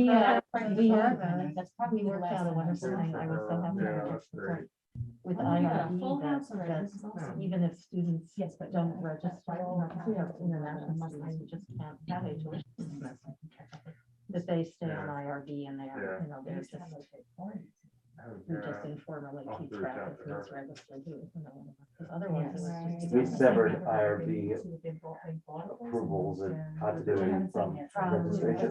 That's probably the last out a wonderful thing. I was so happy with IRB that even if students don't register, we have international students who just can't have a tuition, that they stay on IRB and they are, they're just informally keep track of who's registered who, because otherwise it was just. We severed IRB approvals and continuity from registration.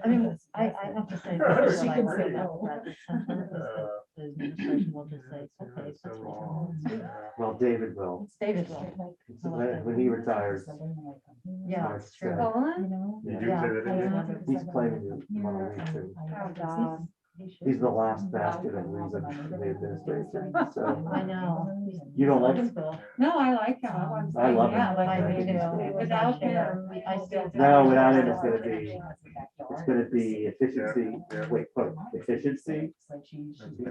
I mean, I have to say, the administration will just say, it's okay, that's reasonable. Well, David will. David will. When he retires. Yeah, it's true. He's claiming it. He's the last basket of reason in the administration. So I know. You don't like it? No, I like him. I love him. Without him, I still. No, without him, it's going to be efficiency. Wait, efficiency,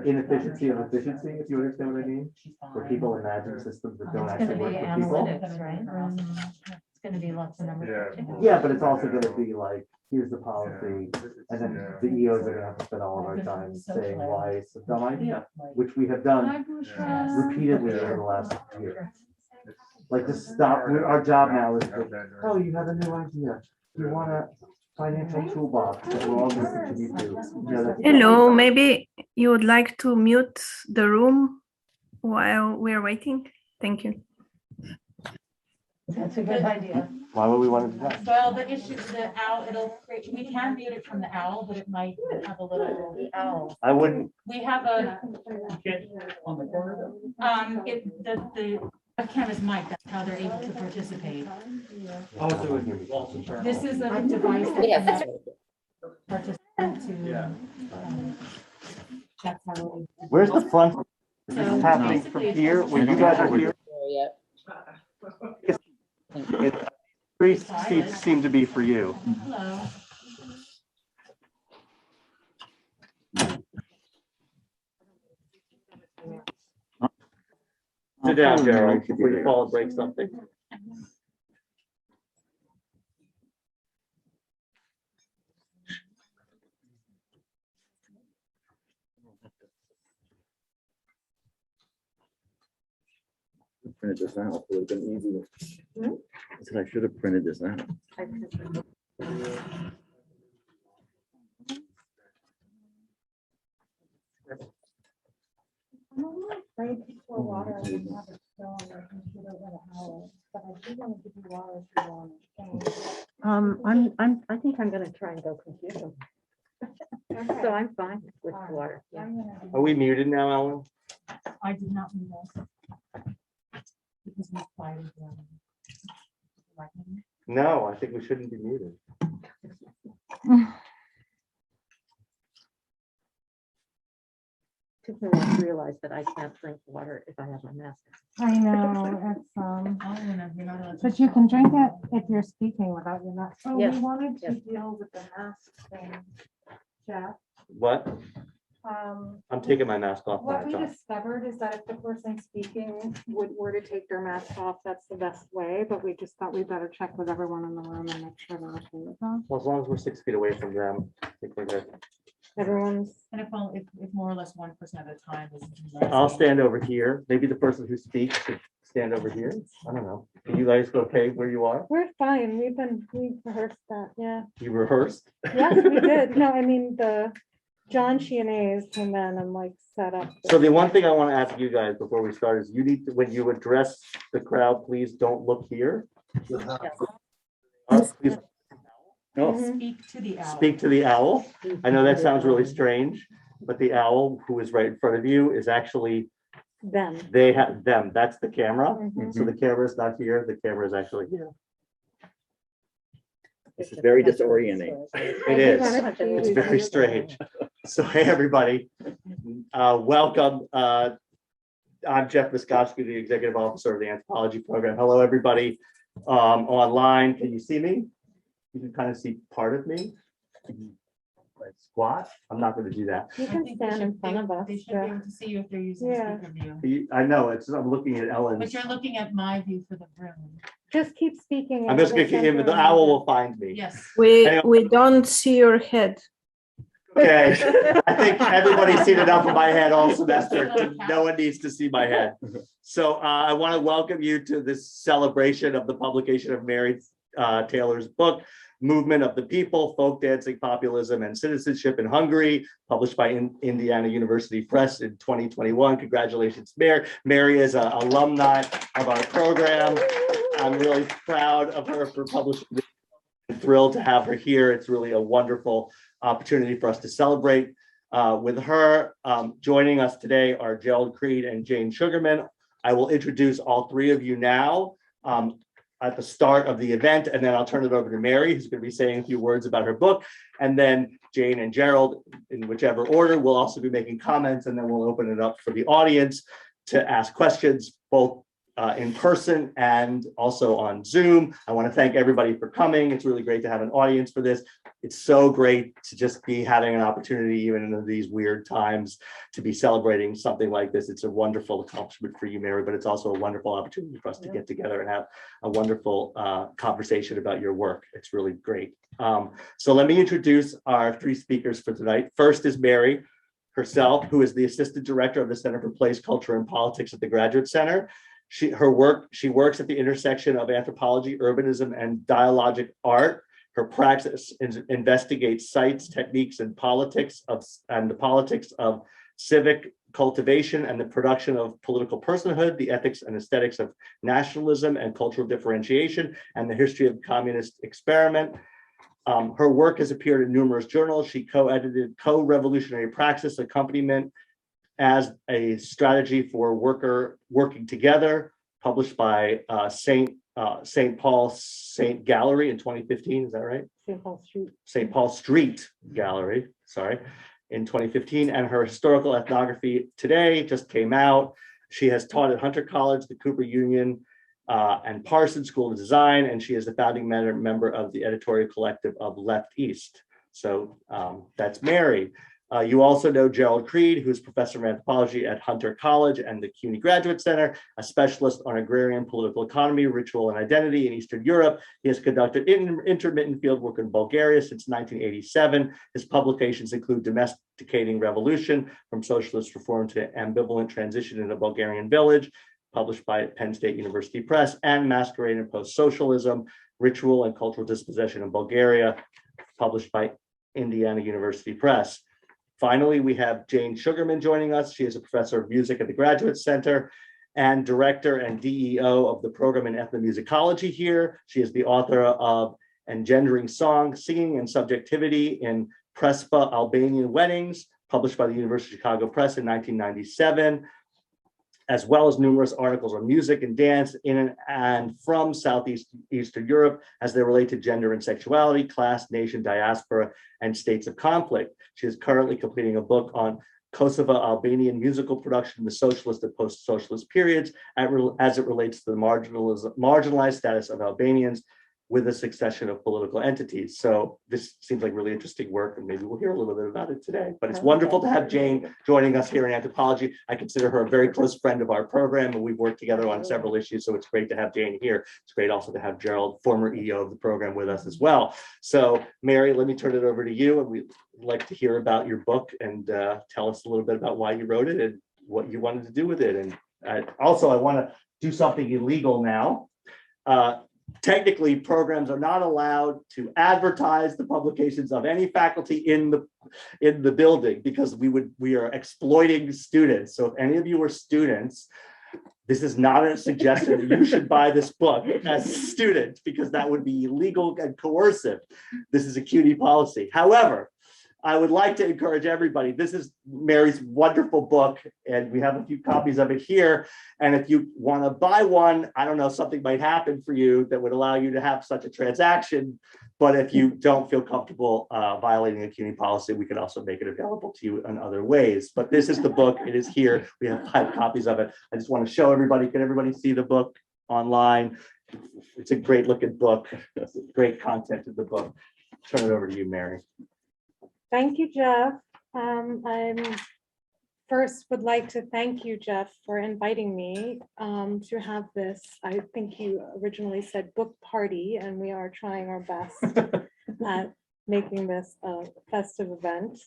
inefficiency of efficiency. If you understand what I mean, where people imagine systems that don't actually work for people. Analytics, right? It's going to be lots of numbers. Yeah, but it's also going to be like, here's the policy, and then the EOs are going to have to spend all of our time saying why it's a dumb idea, which we have done repeatedly over the last year. Like, just stop. Our job now is, oh, you have a new idea. You want a financial toolbox that we're all going to contribute to. Hello, maybe you would like to mute the room while we're waiting? Thank you. That's a good idea. Why would we want to do that? Well, the issue, the owl, we can mute it from the owl, but it might have a little. The owl. I wouldn't. We have a, the webcam is mic, that's how they're able to participate. This is a device that participant to. That's how. Where's the front? This So is happening from basically, here, it's when you guys are here. Three seats seem to be for you. Hello. Sit down, Gerald, before you fall and break something. Printed this out. It would have been easy. I said I should have printed this out. I think I'm gonna try and go confuse them. So I'm fine with water. Yeah. Are we muted now, Ellen? I did not mute us. Because we applied. No, I think we shouldn't be muted. Took me a while to realize that I can't drink water if I have my mask. I know, it's, but you can drink it if you're speaking without your mask. Oh, Yes, we wanted to yes. deal with the mask thing, Jeff. What? I'm taking my mask off. What we John. discovered is that if the person speaking were to take their mask off, that's the best way, but we just thought we'd better check with everyone in the room and make sure they're okay with that. Well, as long as we're 6 feet away from them, I think we're good. Everyone's, And if more or less 1% of the time is. I'll stand over here. Maybe the person who speaks should stand over here. I don't know. Are you guys okay where you are? we're fine, we've rehearsed that, yeah. You rehearsed? Yes, we did. No, I mean, the John Chianese came in and like set up. So the one thing I want to ask you guys before we start is you need to, when you address the crowd, please don't look here. Please Speak to the owl. speak to the owl. I know that sounds really strange, but the owl who is right in front of you is actually, Them. they have them. That's the camera. Mhm. So the camera is not here. The camera is actually here. This is very disorienting. It is. It's very strange. So, hey, everybody, welcome. I'm Jeff Miskowski, the Executive Officer of the Anthropology Program. Hello, everybody online. Can you see me? You can kind of see part of me. Squat. I'm not going to do that. You can stand in front of us. They should be able to see you if they're using Yeah. speaker view. I know, it's, I'm looking at Ellen. But you're looking at my view for the room. just keep speaking. I'm and just we'll gonna keep send him, her the an owl email. will find me. Yes. We don't see your head. Okay, I think everybody's seen enough of my head all semester. No one needs to see my head. So I want to welcome you to this celebration of the publication of Mary Taylor's book, Movement of the People, Folk Dancing, Populism and Citizenship in Hungary, published by Indiana University Press in 2021. Congratulations, Mary. Mary is an alumni of our program. I'm really proud of her for publishing this. I'm thrilled to have her here. It's really a wonderful opportunity for us to celebrate with her. Joining us today are Gerald Creed and Jane Sugarman. I will introduce all three of you now at the start of the event, and then I'll turn it over to Mary, who's going to be saying a few words about her book. And then Jane and Gerald, in whichever order, will also be making comments, and then we'll open it up for the audience to ask questions, both in person and also on Zoom. I want to thank everybody for coming. It's really great to have an audience for this. It's so great to just be having an opportunity, even in these weird times, to be celebrating something like this. It's a wonderful accomplishment for you, Mary, but it's also a wonderful opportunity for us to get together and have a wonderful conversation about your work. It's really great. So let me introduce our three speakers for tonight. First is Mary herself, who is the Assistant Director of the Center for Place, Culture, and Politics at the Graduate Center. She works at the intersection of anthropology, urbanism, and dialogic art. Her practice investigates sites, techniques, and the politics of civic cultivation and the production of political personhood, the ethics and aesthetics of nationalism and cultural differentiation, and the history of communist experiment. Her work has appeared in numerous journals. She co-edited Co-Revolutionary Praxis Accompaniment as a Strategy for Working Together, published by St. Paul St. Gallery in 2015. Is that right? St. Paul Street. St. Paul Street Gallery, sorry, in 2015. And her historical ethnography today just came out. She has taught at Hunter College, the Cooper Union, and Parsons School of Design, and she is the founding member of the editorial collective of Left East. So that's Mary. You also know Gerald Creed, who is professor of anthropology at Hunter College and the CUNY Graduate Center, a specialist on agrarian political economy, ritual, and identity in Eastern Europe. He has conducted intermittent fieldwork in Bulgaria since 1987. His publications include Domesticating Revolution, From Socialist Reform to Ambivalent Transition in a Bulgarian Village, published by Penn State University Press, and Masquerade and Post-Socialism, Ritual and Cultural Dispossession in Bulgaria, published by Indiana University Press. Finally, we have Jane Sugarman joining us. She is a professor of music at the Graduate Center and director and DEO of the program in ethnomusicology here. She is the author of Engendering Song, Singing and Subjectivity in Prespa Albanian Weddings, published by the University of Chicago Press in 1997, as well as numerous articles on music and dance in and from Eastern Europe as they relate to gender and sexuality, class, nation, diaspora, and states of conflict. She is currently completing a book on Kosovo-Albanian musical production in the socialist and post-socialist periods as it relates to the marginalized status of Albanians with a succession of political entities. So this seems like really interesting work, and maybe we'll hear a little bit about it today. But it's wonderful to have Jane joining us here in Anthropology. I consider her a very close friend of our program, and we've worked together on several issues, so it's great to have Jane here. It's great also to have Gerald, former EO of the program, with us as well. So Mary, let me turn it over to you, and we'd like to hear about your book and tell us a little bit about why you wrote it and what you wanted to do with it. And also, I want to do something illegal now. Technically, programs are not allowed to advertise the publications of any faculty in the building because we are exploiting students. So if any of you are students, this is not a suggestion that you should buy this book as a student because that would be illegal and coercive. This is a CUNY policy. However, I would like to encourage everybody. This is Mary's wonderful book, and we have a few copies of it here. And if you want to buy one, I don't know, something might happen for you that would allow you to have such a transaction. But if you don't feel comfortable violating a CUNY policy, we can also make it available to you in other ways. But this is the book. It is here. We have 5 copies of it. I just want to show everybody. Can everybody see the book online? It's a great looking book. Great content of the book. Turn it over to you, Mary. Thank you, Jeff. first would like to thank you, Jeff, for inviting me to have this. I think you originally said book party, and we are trying our best at making this a festive event.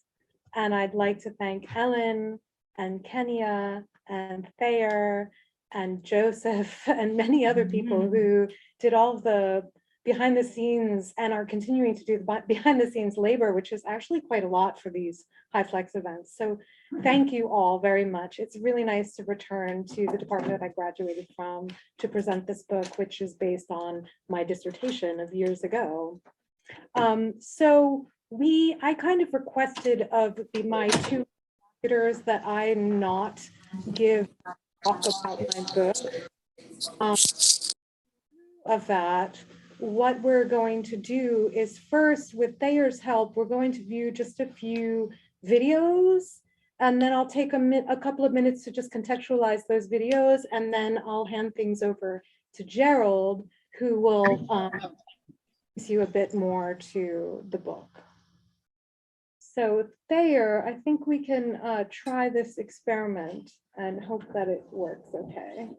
And I'd like to thank Ellen and Kenya and Thayer and Joseph and many other people who did all of the behind the scenes and are continuing to do the behind the scenes labor, which is actually quite a lot for these high flex events. So thank you all very much. It's really nice to return to the department that I graduated from to present this book, which is based on my dissertation of years ago. I kind of requested of my two editors that I not give talk about my book. Of that, what we're going to do is first, with Thayer's help, we're going to view just a few videos, and then I'll take a couple of minutes to just contextualize those videos, and then I'll hand things over to Gerald, who will you a bit more to the book. So Thayer, I think we can try this experiment and hope that it works okay.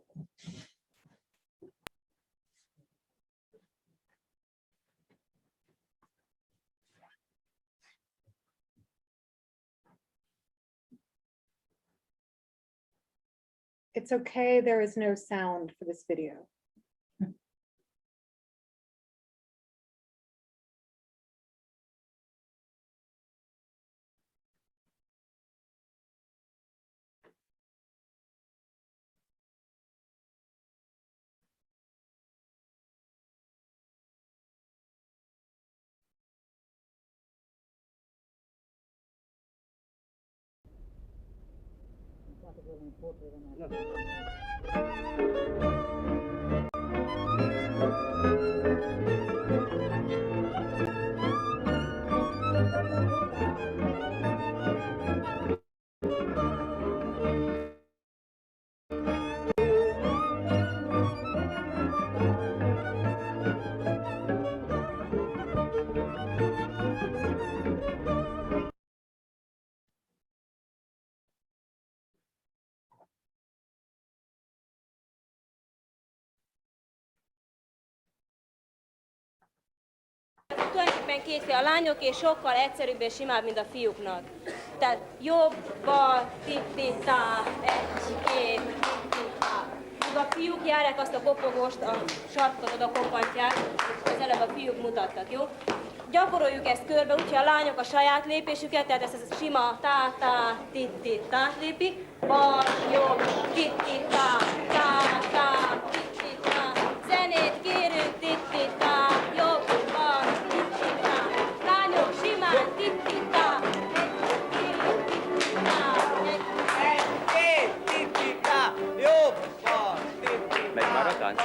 It's okay, there is no sound for this video. Tulajdonképpen készül a lányok, és sokkal egyszerűbb és simább, mint a fiúknak. Tehát jobb, bal, titti-tá, egy, két, titti-tá. A fiúk járják azt a kopogóst, a sarkot oda kopantják, az előbb a fiúk mutattak, jó? Gyakoroljuk ezt körbe, úgyhogy a lányok a saját lépésüket, tehát ezt a sima tá-tá, titti-tá lépik, bal, jobb, titti-tá, tá-tá, titti-tá. Zenét kérünk, titti-tá, jobb, bal, titti-tá. Lányok simán, titti-tá, egy, titti-tá, jobb, bal, titti-tá. Megy már a tánc?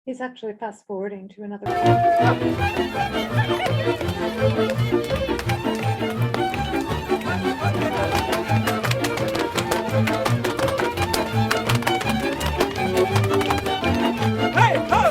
He's actually fast forwarding to another. Hey, ho!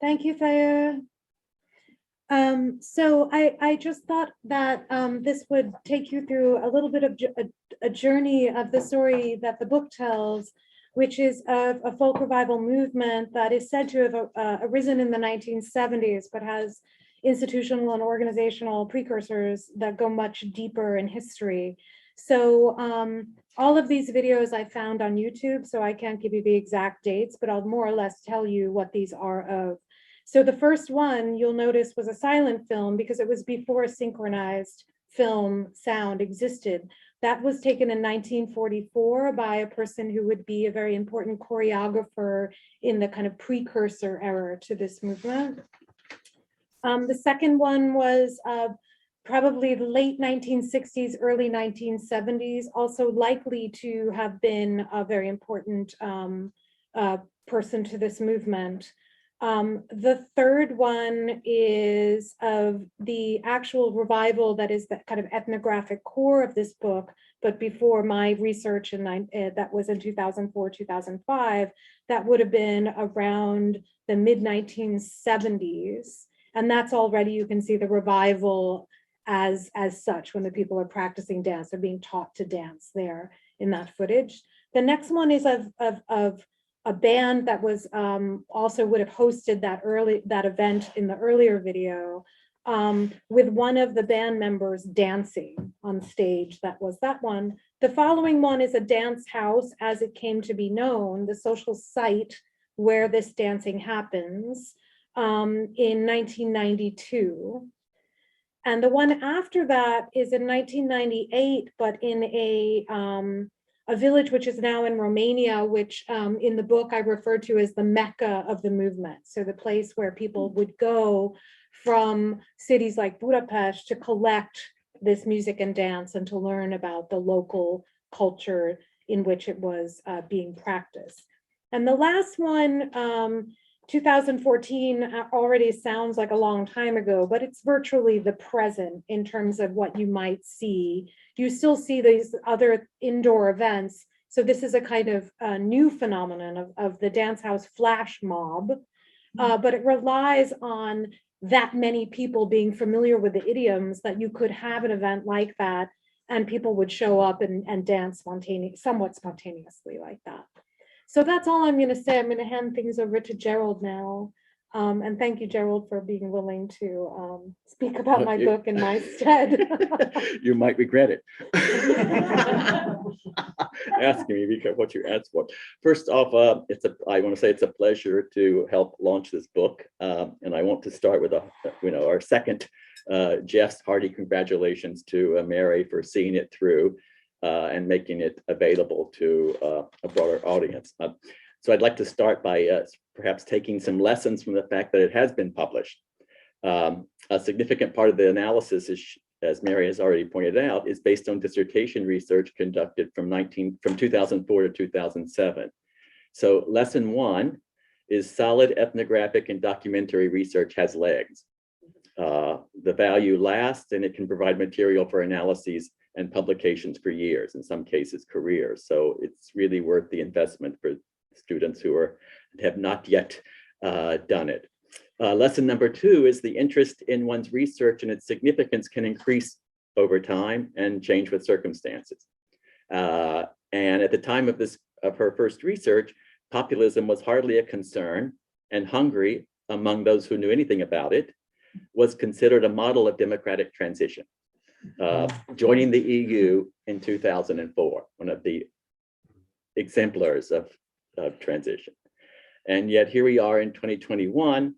Thank you, Thayer. So I just thought that this would take you through a little bit of a journey of the story that the book tells, which is of a folk revival movement that is said to have arisen in the 1970s, but has institutional and organizational precursors that go much deeper in history. So all of these videos I found on YouTube, so I can't give you the exact dates, but I'll more or less tell you what these are of. So the first one you'll notice was a silent film because it was before synchronized film sound existed. That was taken in 1944 by a person who would be a very important choreographer in the kind of precursor era to this movement. The second one was probably the late 1960s, early 1970s, also likely to have been a very important person to this movement. The third one is of the actual revival that is the kind of ethnographic core of this book, but before my research that was in 2004, 2005, that would have been around the mid-1970s. And that's already, you can see the revival as such when the people are practicing dance, they're being taught to dance there in that footage. The next one is of a band that was also would have hosted that event in the earlier video with one of the band members dancing on stage. That was that one. The following one is a dance house as it came to be known, the social site where this dancing happens in 1992. And the one after that is in 1998, but in a village which is now in Romania, which in the book I refer to as the Mecca of the movement. So the place where people would go from cities like Budapest to collect this music and dance and to learn about the local culture in which it was being practiced. And the last one, 2014 already sounds like a long time ago, but it's virtually the present in terms of what you might see. You still see these other indoor events. So this is a kind of new phenomenon of the dance house flash mob, but it relies on that many people being familiar with the idioms that you could have an event like that and people would show up and dance somewhat spontaneously like that. So that's all I'm going to say. I'm going to hand things over to Gerald now. And thank you, Gerald, for being willing to speak about my book in my stead. You might regret it. Asking me because what you asked for. First off, I want to say it's a pleasure to help launch this book. And I want to start with our second Jeff's hearty congratulations to Mary for seeing it through. And making it available to a broader audience. So I'd like to start by perhaps taking some lessons from the fact that it has been published. A significant part of the analysis is, as Mary has already pointed out, is based on dissertation research conducted from 2004 to 2007. So lesson 1 is solid ethnographic and documentary research has legs. The value lasts, and it can provide material for analyses and publications for years, in some cases careers. So it's really worth the investment for students who have not yet done it. Lesson number 2 is the interest in one's research and its significance can increase over time and change with circumstances. And at the time of her first research, populism was hardly a concern, and Hungary, among those who knew anything about it, was considered a model of democratic transition. Joining the EU in 2004, one of the exemplars of transition. And yet here we are in 2021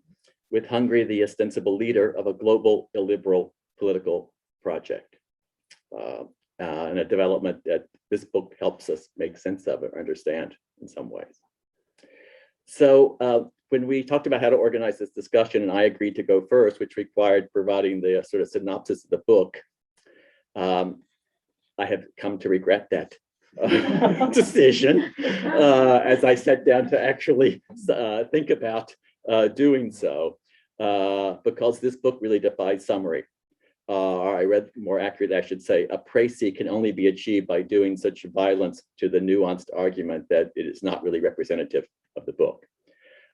with Hungary the ostensible leader of a global illiberal political project. And a development that this book helps us make sense of or understand in some ways. So when we talked about how to organize this discussion, and I agreed to go first, which required providing the sort of synopsis of the book, I have come to regret that decision as I sat down to actually think about doing so, because this book really defies summary. I read, more accurately, I should say, a précis can only be achieved by doing such violence to the nuanced argument that it is not really representative of the book.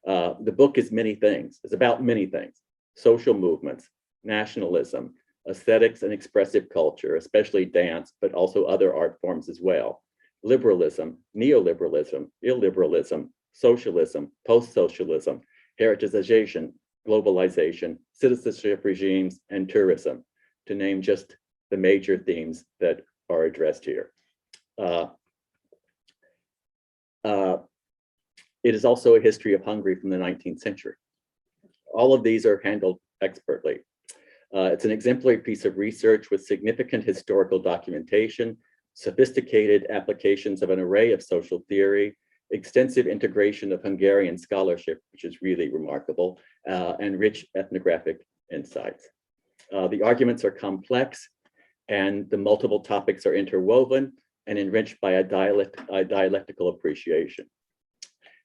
The book is many things. It's about many things: social movements, nationalism, aesthetics and expressive culture, especially dance, but also other art forms as well, liberalism, neoliberalism, illiberalism, socialism, post-socialism, heritization, globalization, citizenship regimes, and tourism, to name just the major themes that are addressed here. It is also a history of Hungary from the 19th century. All of these are handled expertly. It's an exemplary piece of research with significant historical documentation, sophisticated applications of an array of social theory, extensive integration of Hungarian scholarship, which is really remarkable, and rich ethnographic insights. The arguments are complex, and the multiple topics are interwoven and enriched by a dialectical appreciation.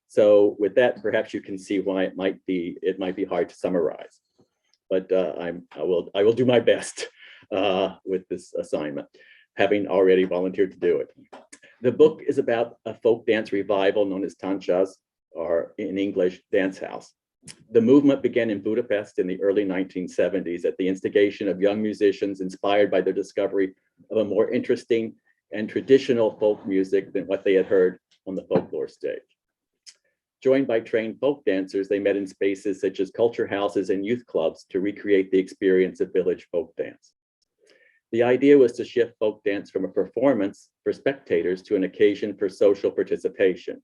So with that, perhaps you can see why it might be hard to summarize, but I will do my best with this assignment, having already volunteered to do it. The book is about a folk dance revival known as táncház, or in English, dancehouse. The movement began in Budapest in the early 1970s at the instigation of young musicians inspired by their discovery of a more interesting and traditional folk music than what they had heard on the folklore stage. Joined by trained folk dancers, they met in spaces such as culture houses and youth clubs to recreate the experience of village folk dance. The idea was to shift folk dance from a performance for spectators to an occasion for social participation.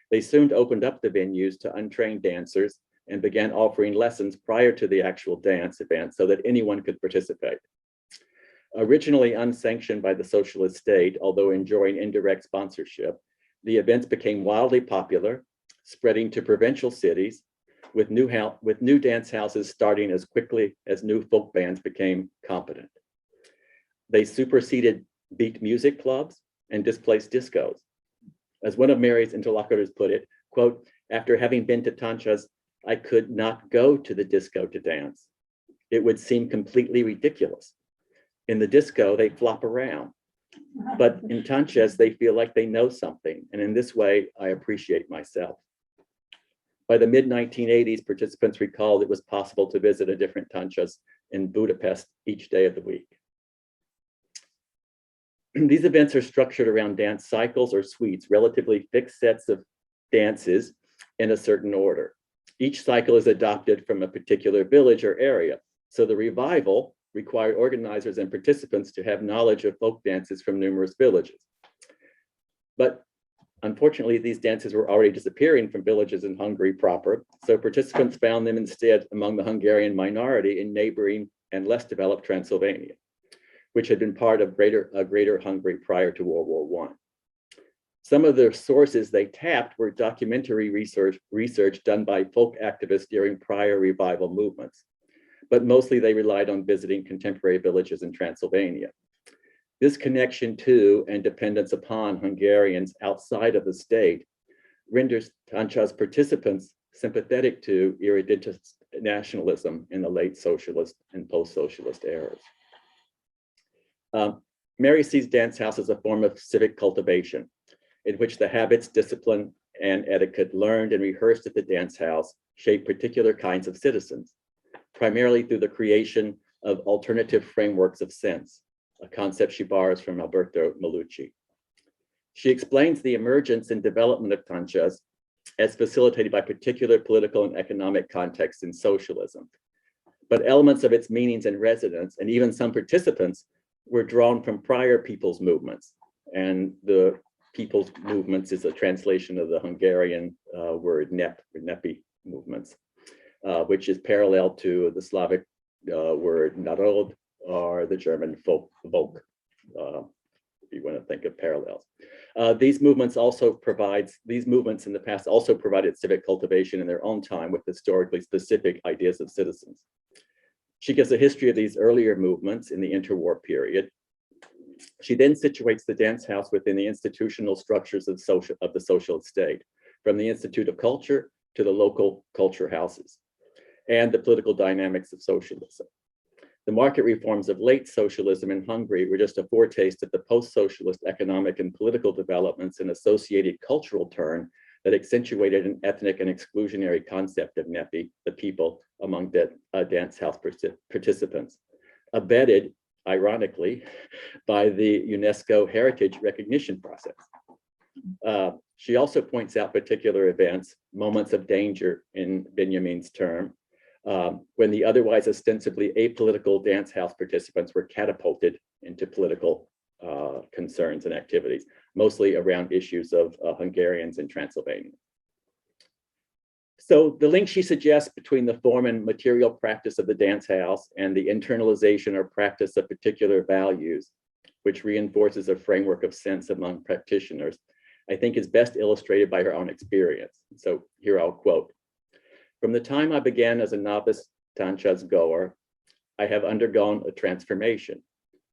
They soon opened up the venues to untrained dancers and began offering lessons prior to the actual dance event so that anyone could participate. Originally unsanctioned by the socialist state, although enjoying indirect sponsorship, the events became wildly popular, spreading to provincial cities, with new dance houses starting as quickly as new folk bands became competent. They superseded beat music clubs and displaced discos. As one of Mary's interlocutors put it, quote, "After having been to táncház, I could not go to the disco to dance. It would seem completely ridiculous. In the disco, they flop around. But in táncház, they feel like they know something. And in this way, I appreciate myself." By the mid-1980s, participants recalled it was possible to visit a different táncház in Budapest each day of the week. These events are structured around dance cycles or suites, relatively fixed sets of dances in a certain order. Each cycle is adopted from a particular village or area. So the revival required organizers and participants to have knowledge of folk dances from numerous villages. But unfortunately, these dances were already disappearing from villages in Hungary proper, so participants found them instead among the Hungarian minority in neighboring and less developed Transylvania, which had been part of a greater Hungary prior to World War I. Some of the sources they tapped were documentary research done by folk activists during prior revival movements. but mostly they relied on visiting contemporary villages in Transylvania. This connection to and dependence upon Hungarians outside of the state renders táncház participants sympathetic to irredentist nationalism in the late socialist and post-socialist eras. Mary sees dance house as a form of civic cultivation, in which the habits, discipline, and etiquette learned and rehearsed at the dance house shape particular kinds of citizens, primarily through the creation of alternative frameworks of sense, a concept she borrows from Alberto Malucci. She explains the emergence and development of táncház as facilitated by particular political and economic contexts in socialism. But elements of its meanings and resonance, and even some participants, were drawn from prior people's movements. And the people's movements is a translation of the Hungarian word nep, or nepi movements, which is parallel to the Slavic word národ, or the German Volk, if you want to think of parallels. These movements in the past also provided civic cultivation in their own time with historically specific ideas of citizens. She gives a history of these earlier movements in the interwar period. She then situates the dance house within the institutional structures of the socialist state, from the Institute of Culture to the local culture houses, and the political dynamics of socialism. The market reforms of late socialism in Hungary were just a foretaste of the post-socialist economic and political developments and associated cultural turn that accentuated an ethnic and exclusionary concept of nepi, the people, among dance house participants, abetted, ironically, by the UNESCO heritage recognition process. She also points out particular events, moments of danger in Benjamin's term, when the otherwise ostensibly apolitical dance house participants were catapulted into political concerns and activities, mostly around issues of Hungarians in Transylvania. So the link she suggests between the form and material practice of the dance house and the internalization or practice of particular values, which reinforces a framework of sense among practitioners, I think is best illustrated by her own experience. So here I'll quote. From the time I began as a novice táncház goer, I have undergone a transformation.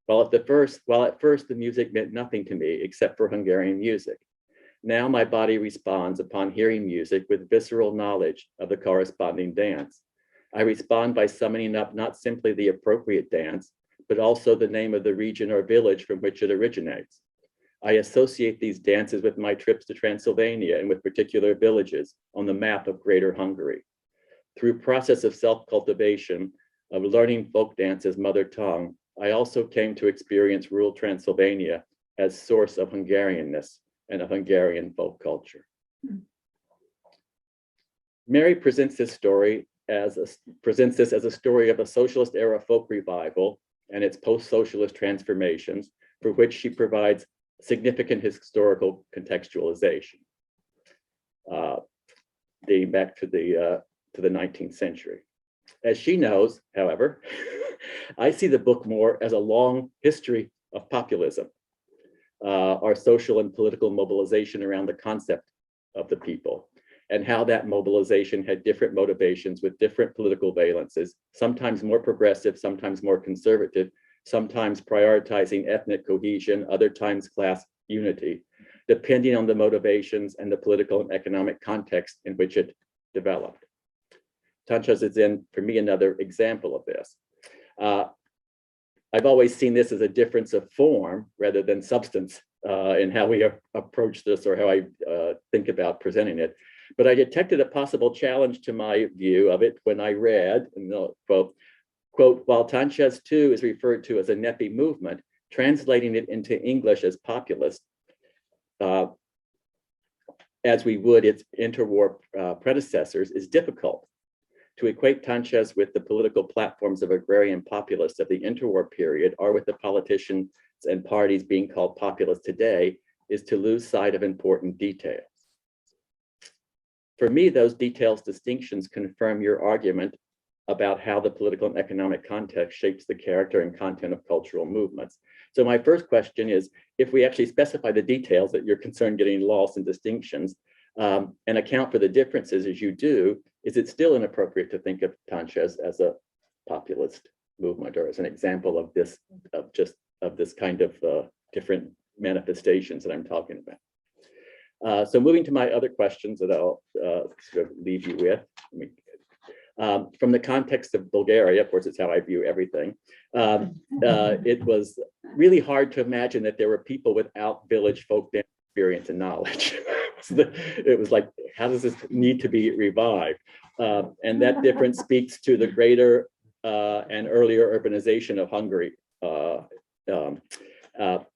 While at first the music meant nothing to me except for Hungarian music, now my body responds upon hearing music with visceral knowledge of the corresponding dance. I respond by summoning up not simply the appropriate dance, but also the name of the region or village from which it originates. I associate these dances with my trips to Transylvania and with particular villages on the map of Greater Hungary. Through process of self-cultivation, of learning folk dance as mother tongue, I also came to experience rural Transylvania as source of Hungarianness and a Hungarian folk culture. Mary presents this as a story of a socialist era folk revival and its post-socialist transformations, for which she provides significant historical contextualization, dating back to the 19th century. As she knows, however, I see the book more as a long history of populism, our social and political mobilization around the concept of the people, and how that mobilization had different motivations with different political valences, sometimes more progressive, sometimes more conservative, sometimes prioritizing ethnic cohesion, other times class unity, depending on the motivations and the political and economic context in which it developed. táncház is then, for me, another example of this. I've always seen this as a difference of form rather than substance in how we approach this or how I think about presenting it. But I detected a possible challenge to my view of it when I read, and I'll quote, while táncház too is referred to as a nepi movement, translating it into English as populist, as we would its interwar predecessors, is difficult. To equate táncház with the political platforms of agrarian populists of the interwar period or with the politicians and parties being called populist today is to lose sight of important details. For me, those details distinctions confirm your argument about how the political and economic context shapes the character and content of cultural movements. So my first question is, if we actually specify the details that you're concerned getting lost in distinctions and account for the differences as you do, is it still inappropriate to think of táncház as a populist movement, or as an example of this, of this kind of different manifestations that I'm talking about. So moving to my other questions that I'll sort of leave you with. From the context of Bulgaria, of course, it's how I view everything. It was really hard to imagine that there were people without village folk dance experience and knowledge. It was like, how does this need to be revived? And that difference speaks to the greater and earlier urbanization of Hungary.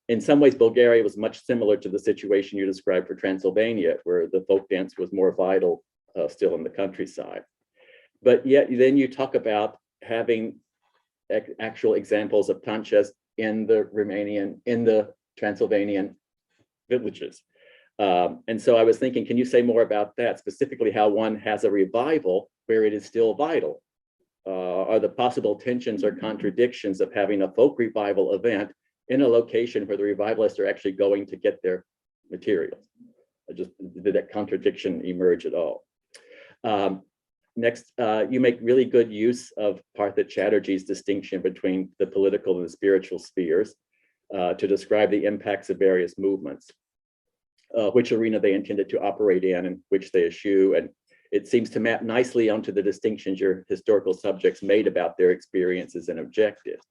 In some ways, Bulgaria was much similar to the situation you described for Transylvania, where the folk dance was more vital still in the countryside. But yet then you talk about having actual examples of táncház in the Romanian, in the Transylvanian villages. And so I was thinking, can you say more about that, specifically how one has a revival where it is still vital? Are the possible tensions or contradictions of having a folk revival event in a location where the revivalists are actually going to get their materials? Did that contradiction emerge at all? Next, you make really good use of Partha Chatterjee's distinction between the political and the spiritual spheres to describe the impacts of various movements, which arena they intended to operate in and which they eschew. And it seems to map nicely onto the distinctions your historical subjects made about their experiences and objectives.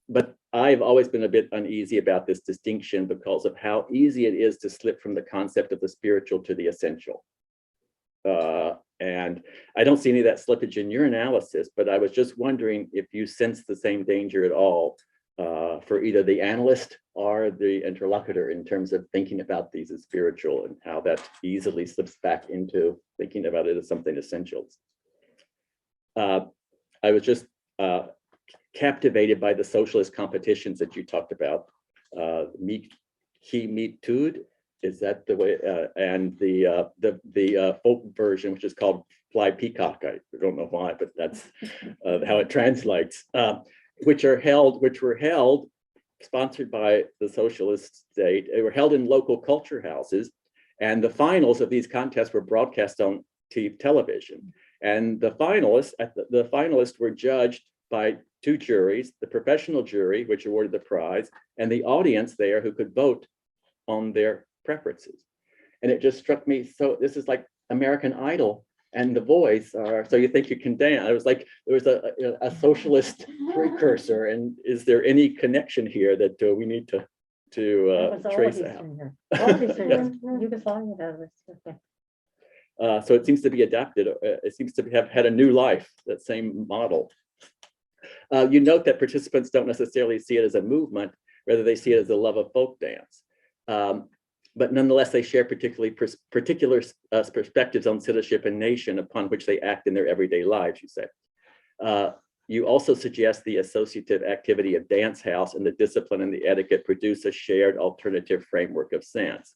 But I've always been a bit uneasy about this distinction because of how easy it is to slip from the concept of the spiritual to the essential. And I don't see any of that slippage in your analysis, but I was just wondering if you sense the same danger at all for either the analyst or the interlocutor in terms of thinking about these as spiritual and how that easily slips back into thinking about it as something essential. I was just captivated by the socialist competitions that you talked about. Is that the way? And the folk version, which is called Fly Peacock. I don't know why, but that's how it translates. Which were held, sponsored by the socialist state. They were held in local culture houses, and the finals of these contests were broadcast on television. And the finalists were judged by two juries: the professional jury, which awarded the prize, and the audience there who could vote on their preferences. And it just struck me, so this is like American Idol and The Voice are, so you think you can dance. I was like, there was a socialist precursor, and is there any connection here that we need to trace out? So it seems to be adapted. It seems to have had a new life, that same model. You note that participants don't necessarily see it as a movement, rather they see it as a love of folk dance. But nonetheless, they share particular perspectives on citizenship and nation upon which they act in their everyday lives, you say. You also suggest the associative activity of dancehouse and the discipline and the etiquette produce a shared alternative framework of sense.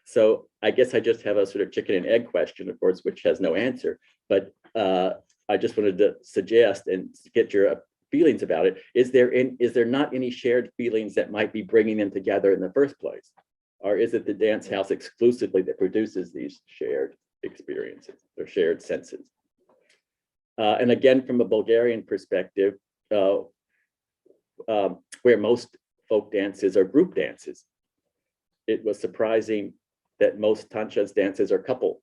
So I guess I just have a sort of chicken and egg question, of course, which has no answer, but I just wanted to suggest and get your feelings about it. Is there not any shared feelings that might be bringing them together in the first place? Or is it the dance house exclusively that produces these shared experiences or shared senses? And again, from a Bulgarian perspective, where most folk dances are group dances, it was surprising that most táncház dances are couple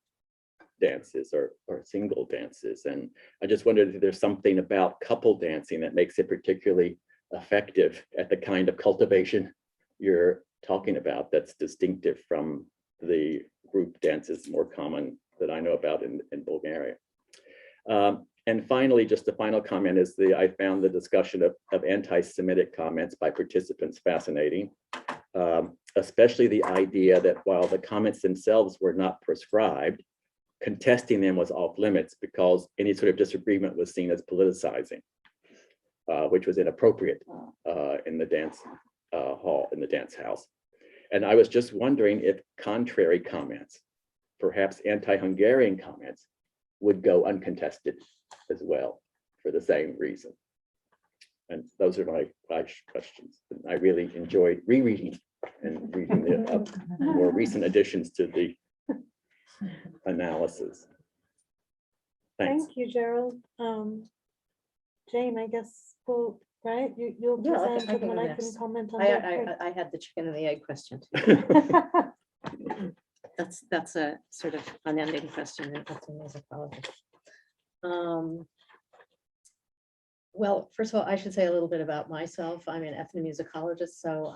dances or single dances. And I just wondered if there's something about couple dancing that makes it particularly effective at the kind of cultivation you're talking about that's distinctive from the group dances more common that I know about in Bulgaria. And finally, just a final comment is I found the discussion of anti-Semitic comments by participants fascinating, especially the idea that while the comments themselves were not prescribed, contesting them was off limits because any sort of disagreement was seen as politicizing, which was inappropriate in the dance hall, in the dance house. And I was just wondering if contrary comments, perhaps anti-Hungarian comments, would go uncontested as well for the same reason. And those are my 5 questions. I really enjoyed rereading and reading the more recent additions to the analysis. Thanks. Thank you, Gerald. Jane, I guess, well, right, you'll Yeah, okay, present I and can then go I next. can comment on I, that. I had the chicken and the egg question. That's a sort of unending question in ethnomusicology. Well, first of all, I should say a little bit about myself. I'm an ethnomusicologist, so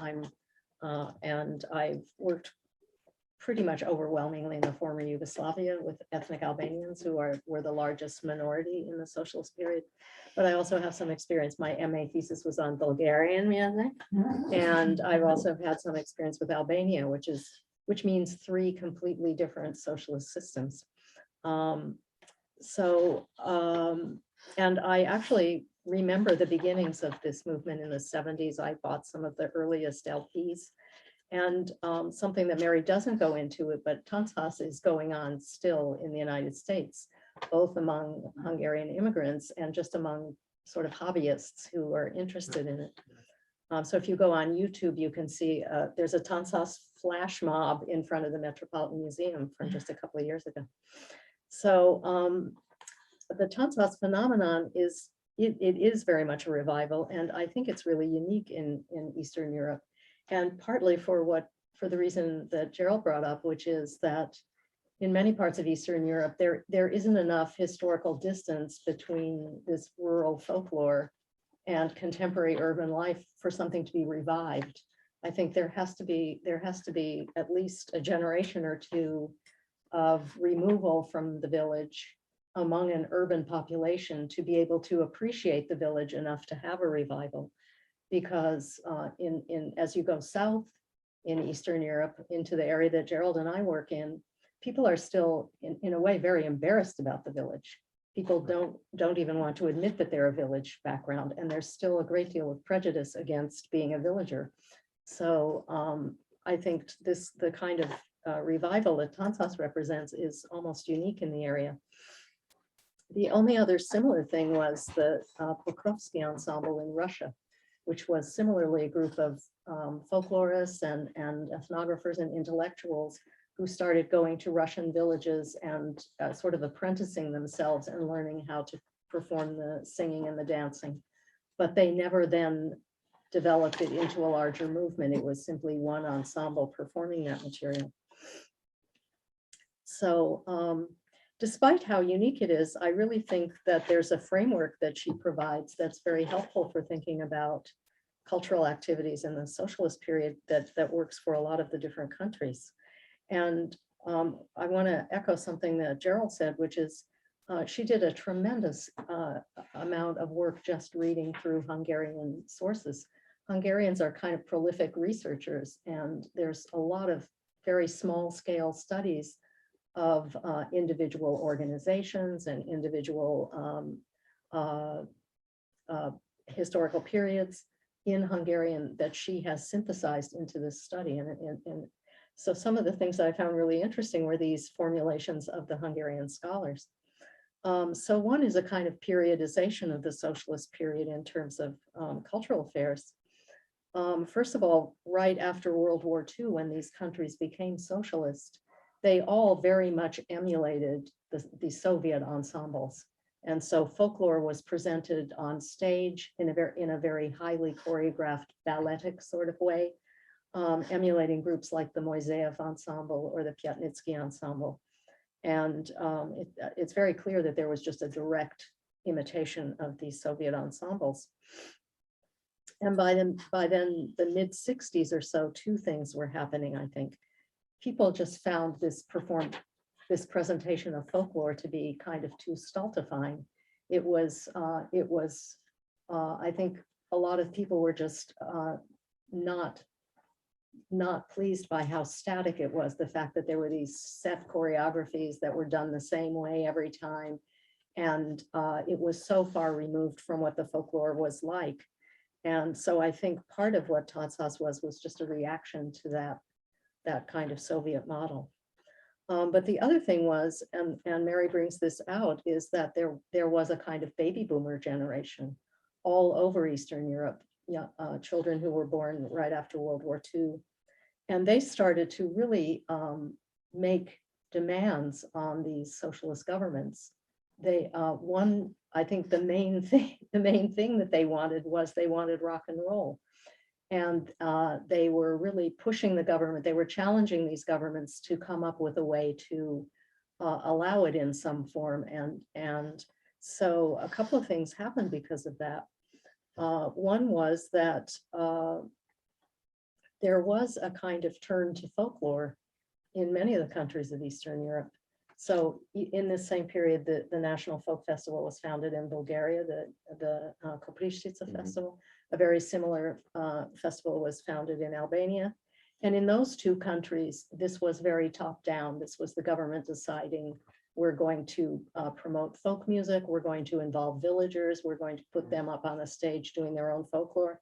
and I've worked pretty much overwhelmingly in the former Yugoslavia with ethnic Albanians who were the largest minority in the socialist period. But I also have some experience. My MA thesis was on Bulgarian music, and I've also had some experience with Albania, which means 3 completely different socialist systems. And I actually remember the beginnings of this movement in the 70s. I bought some of the earliest LPs. And something that Mary doesn't go into it, but táncház is going on still in the United States, both among Hungarian immigrants and just among sort of hobbyists who are interested in it. So if you go on YouTube, you can see there's a táncház flash mob in front of the Metropolitan Museum from just a couple of years ago. So the táncház phenomenon is, it is very much a revival, and I think it's really unique in Eastern Europe. And partly for the reason that Gerald brought up, which is that in many parts of Eastern Europe, there isn't enough historical distance between this rural folklore and contemporary urban life for something to be revived. I think there has to be at least a generation or 2 of removal from the village among an urban population to be able to appreciate the village enough to have a revival. Because as you go south in Eastern Europe into the area that Gerald and I work in, people are still in a way very embarrassed about the village. People don't even want to admit that they're a village background, and there's still a great deal of prejudice against being a villager. So I think the kind of revival that táncház represents is almost unique in the area. The only other similar thing was the Pokrovsky ensemble in Russia, which was similarly a group of folklorists and ethnographers and intellectuals who started going to Russian villages and sort of apprenticing themselves and learning how to perform the singing and the dancing. But they never then developed it into a larger movement. It was simply one ensemble performing that material. So despite how unique it is, I really think that there's a framework that she provides that's very helpful for thinking about cultural activities in the socialist period that works for a lot of the different countries. And I want to echo something that Gerald said, which is she did a tremendous amount of work just reading through Hungarian sources. Hungarians are kind of prolific researchers, and there's a lot of very small scale studies of individual organizations and individual historical periods in Hungarian that she has synthesized into this study. And so some of the things that I found really interesting were these formulations of the Hungarian scholars. So one is a kind of periodization of the socialist period in terms of cultural affairs. First of all, right after World War II, when these countries became socialist, they all very much emulated the Soviet ensembles. And so folklore was presented on stage in a very highly choreographed balletic sort of way, emulating groups like the Moiseev ensemble or the Piatnitsky ensemble. And it's very clear that there was just a direct imitation of these Soviet ensembles. And by then the mid 60s or so, 2 things were happening, I think. People just found this presentation of folklore to be kind of too stultifying. It was I think a lot of people were just not pleased by how static it was, the fact that there were these set choreographies that were done the same way every time. And it was so far removed from what the folklore was like. And so I think part of what táncház was just a reaction to that kind of Soviet model. But the other thing was, and Mary brings this out, is that there was a kind of baby boomer generation all over Eastern Europe, children who were born right after World War II. And they started to really make demands on these socialist governments I think the main thing that they wanted rock and roll. And they were really pushing the government. They were challenging these governments to come up with a way to allow it in some form. And so a couple of things happened because of that. One was that there was a kind of turn to folklore in many of the countries of Eastern Europe. So in this same period, the National Folk Festival was founded in Bulgaria, the Populism Festival. A very similar festival was founded in Albania. And in those two countries, this was very top down. This was the government deciding, we're going to promote folk music, we're going to involve villagers, we're going to put them up on a stage doing their own folklore.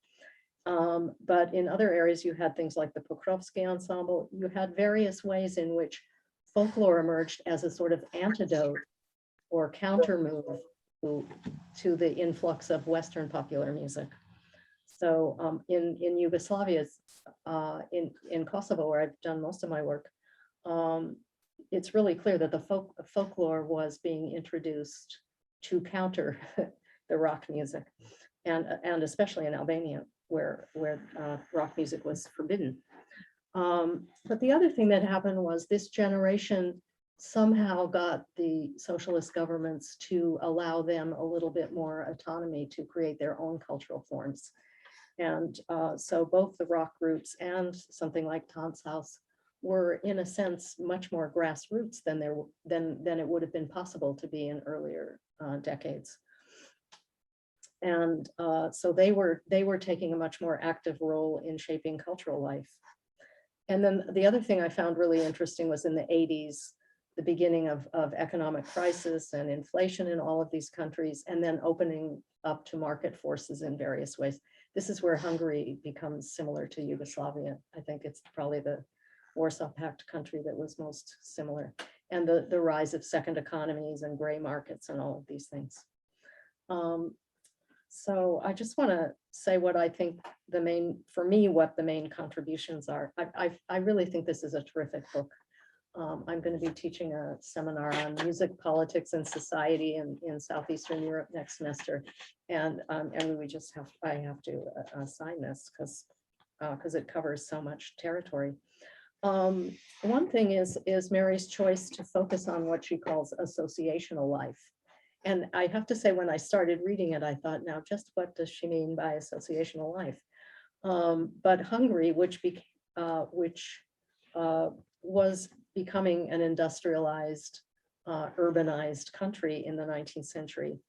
But in other areas, you had things like the Pokrovsky ensemble. You had various ways in which folklore emerged as a sort of antidote or counter move to the influx of Western popular music. So in Yugoslavia, in Kosovo, where I've done most of my work, it's really clear that the folklore was being introduced to counter the rock music, and especially in Albania, where rock music was forbidden. But the other thing that happened was this generation somehow got the socialist governments to allow them a little bit more autonomy to create their own cultural forms. And so both the rock groups and something like táncház were, in a sense, much more grassroots than it would have been possible to be in earlier decades. And so they were taking a much more active role in shaping cultural life. And then the other thing I found really interesting was in the 80s, the beginning of economic crisis and inflation in all of these countries, and then opening up to market forces in various ways. This is where Hungary becomes similar to Yugoslavia. I think it's probably the Warsaw Pact country that was most similar, and the rise of second economies and gray markets and all of these things. So I just want to say what I think what the main contributions are. I really think this is a terrific book. I'm going to be teaching a seminar on music, politics, and society in Southeastern Europe next semester, and I have to sign this because it covers so much territory. One thing is Mary's choice to focus on what she calls associational life. And I have to say, when I started reading it, I thought, now, just what does she mean by associational life? But Hungary, which was becoming an industrialized, urbanized country in the 19th century,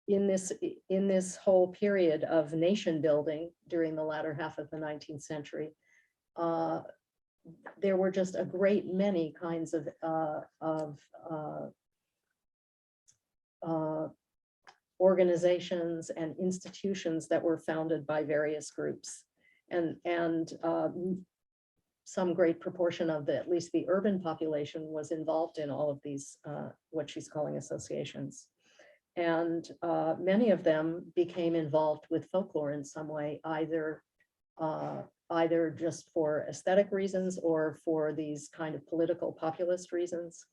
in this whole period of nation building during the latter half of the 19th century, there were just a great many kinds of organizations and institutions that were founded by various groups, and some great proportion of at least the urban population was involved in all of these, what she's calling associations. And many of them became involved with folklore in some way, either just for aesthetic reasons or for these kind of political populist reasons.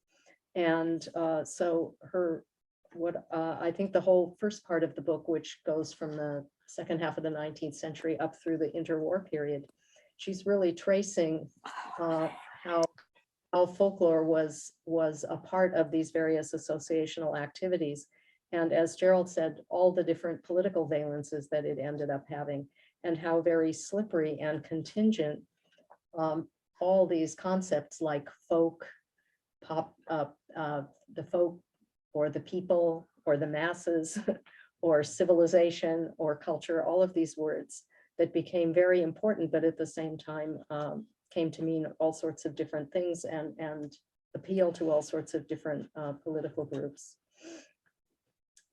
And so I think the whole first part of the book, which goes from the second half of the 19th century up through the interwar period, she's really tracing how folklore was a part of these various associational activities. And as Gerald said, all the different political valences that it ended up having, and how very slippery and contingent all these concepts like folk, the folk, or the people, or the masses, or civilization, or culture, all of these words that became very important, but at the same time came to mean all sorts of different things and appeal to all sorts of different political groups.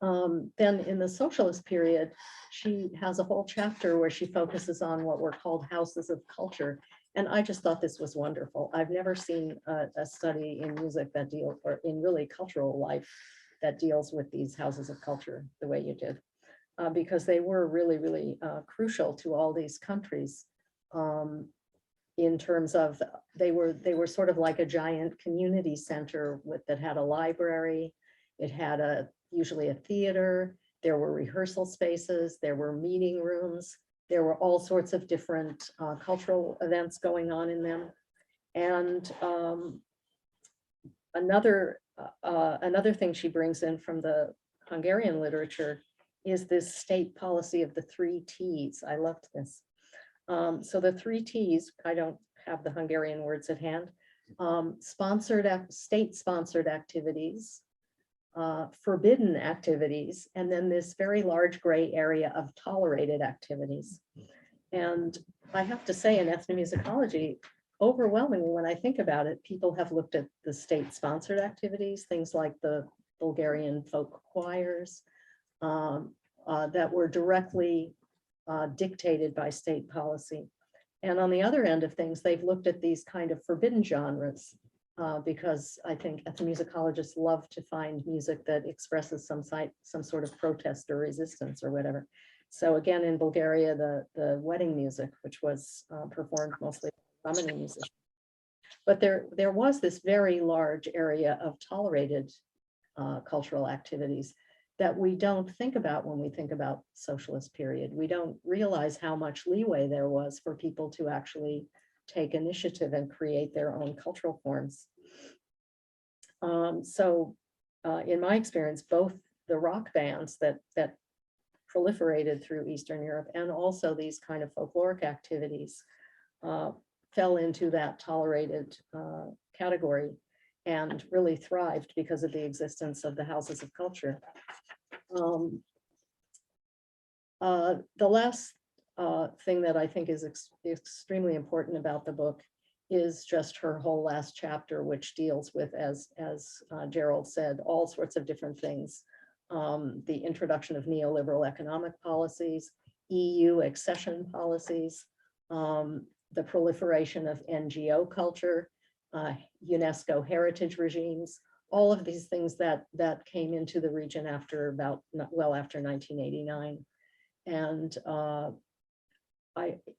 Then in the socialist period, she has a whole chapter where she focuses on what were called houses of culture. And I just thought this was wonderful. I've never seen a study in music that deals, or in really cultural life, that deals with these houses of culture the way you did, because they were really, really crucial to all these countries. in terms of they were sort of like a giant community center that had a library. It had usually a theater. There were rehearsal spaces. There were meeting rooms. There were all sorts of different cultural events going on in them. And another thing she brings in from the Hungarian literature is this state policy of the 3 T's. I loved this. So the 3 T's, I don't have the Hungarian words at hand, state-sponsored activities, forbidden activities, and then this very large gray area of tolerated activities. And I have to say, in ethnomusicology, overwhelmingly, when I think about it, people have looked at the state-sponsored activities, things like the Bulgarian folk choirs that were directly dictated by state policy. And on the other end of things, they've looked at these kind of forbidden genres because I think ethnomusicologists love to find music that expresses some sort of protest or resistance or whatever. So again, in Bulgaria, the wedding music, which was performed mostly by Romanian musicians. But there was this very large area of tolerated cultural activities that we don't think about when we think about socialist period. We don't realize how much leeway there was for people to actually take initiative and create their own cultural forms. In my experience, both the rock bands that proliferated through Eastern Europe and also these kind of folkloric activities fell into that tolerated category and really thrived because of the existence of the houses of culture. The last thing that I think is extremely important about the book is just her whole last chapter, which deals with, as Gerald said, all sorts of different things. The introduction of neoliberal economic policies, EU accession policies, the proliferation of NGO culture, UNESCO heritage regimes, all of these things that came into the region after after 1989. And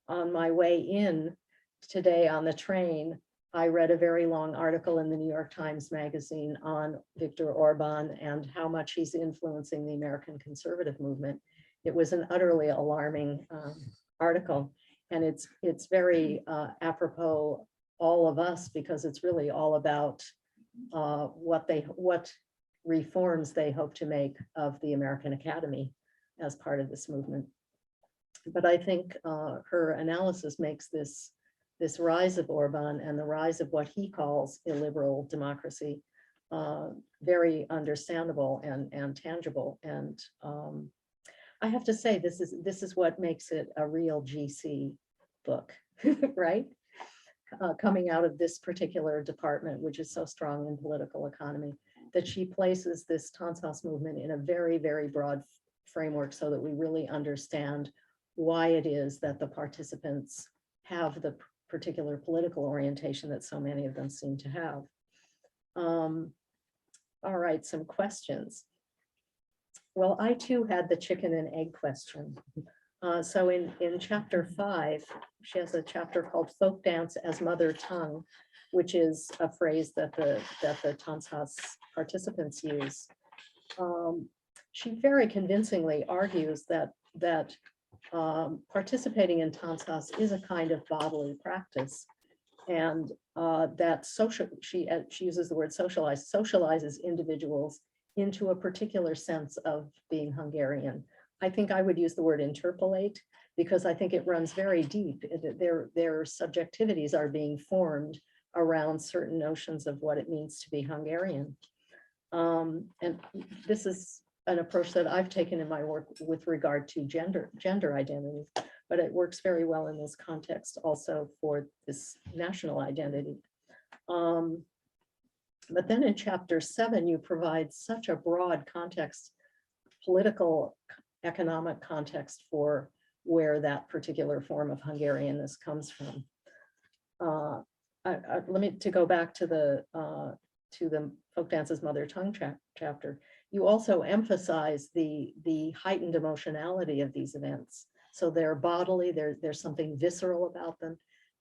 on my way in today on the train, I read a very long article in the New York Times Magazine on Viktor Orban and how much he's influencing the American conservative movement. It was an utterly alarming article, and it's very apropos all of us, because it's really all about what reforms they hope to make of the American Academy as part of this movement. But I think her analysis makes this rise of Orban and the rise of what he calls illiberal democracy very understandable and tangible. And I have to say, this is what makes it a real GC book, right? Coming out of this particular department, which is so strong in political economy, that she places this táncház movement in a very, very broad framework so that we really understand why it is that the participants have the particular political orientation that so many of them seem to have. All right, some questions. Well, I too had the chicken and egg question. So in chapter 5, she has a chapter called Folk Dance as Mother Tongue, which is a phrase that the táncház participants use. She very convincingly argues that participating in táncház is a kind of bodily practice, and that she uses the word socializes individuals into a particular sense of being Hungarian. I think I would use the word interpolate, because I think it runs very deep. Their subjectivities are being formed around certain notions of what it means to be Hungarian. And this is an approach that I've taken in my work with regard to gender identity, but it works very well in this context also for this national identity. But then in chapter 7, you provide such a broad context, political, economic context for where that particular form of Hungarianness comes from. Let me go back to the Folk Dance's Mother Tongue chapter. You also emphasize the heightened emotionality of these events. So they're bodily, there's something visceral about them.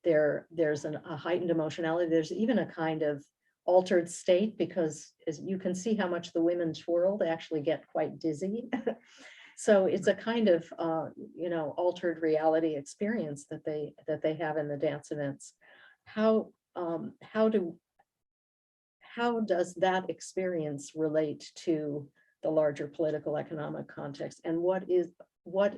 there's a heightened emotionality. There's even a kind of altered state, because as you can see how much the women twirl, they actually get quite dizzy. So it's a kind of altered reality experience that they have in the dance events. How does that experience relate to the larger political economic context, and what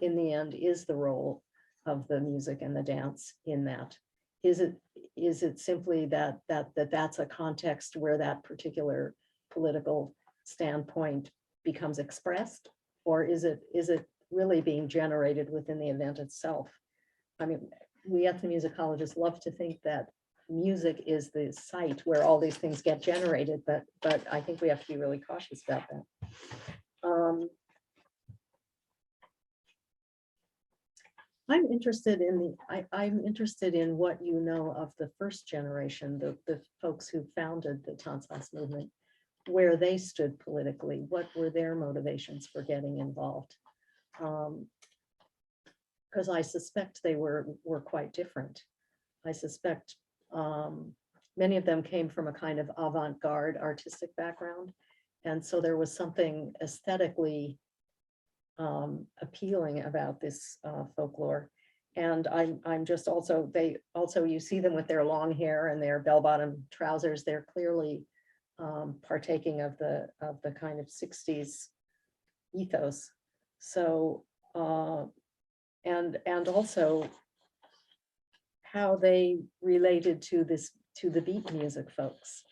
in the end is the role of the music and the dance in that? Is it simply that's a context where that particular political standpoint becomes expressed, or is it really being generated within the event itself? I mean, we ethnomusicologists love to think that music is the site where all these things get generated, but I think we have to be really cautious about that. I'm interested in what you know of the first generation, the folks who founded the táncház movement, where they stood politically. What were their motivations for getting involved? Because I suspect they were quite different. I suspect many of them came from a kind of avant-garde artistic background. And so there was something aesthetically appealing about this folklore. And I'm just also, you see them with their long hair and their bell-bottom trousers. They're clearly partaking of the kind of 60s ethos. So, and also how they related to the beat music folks.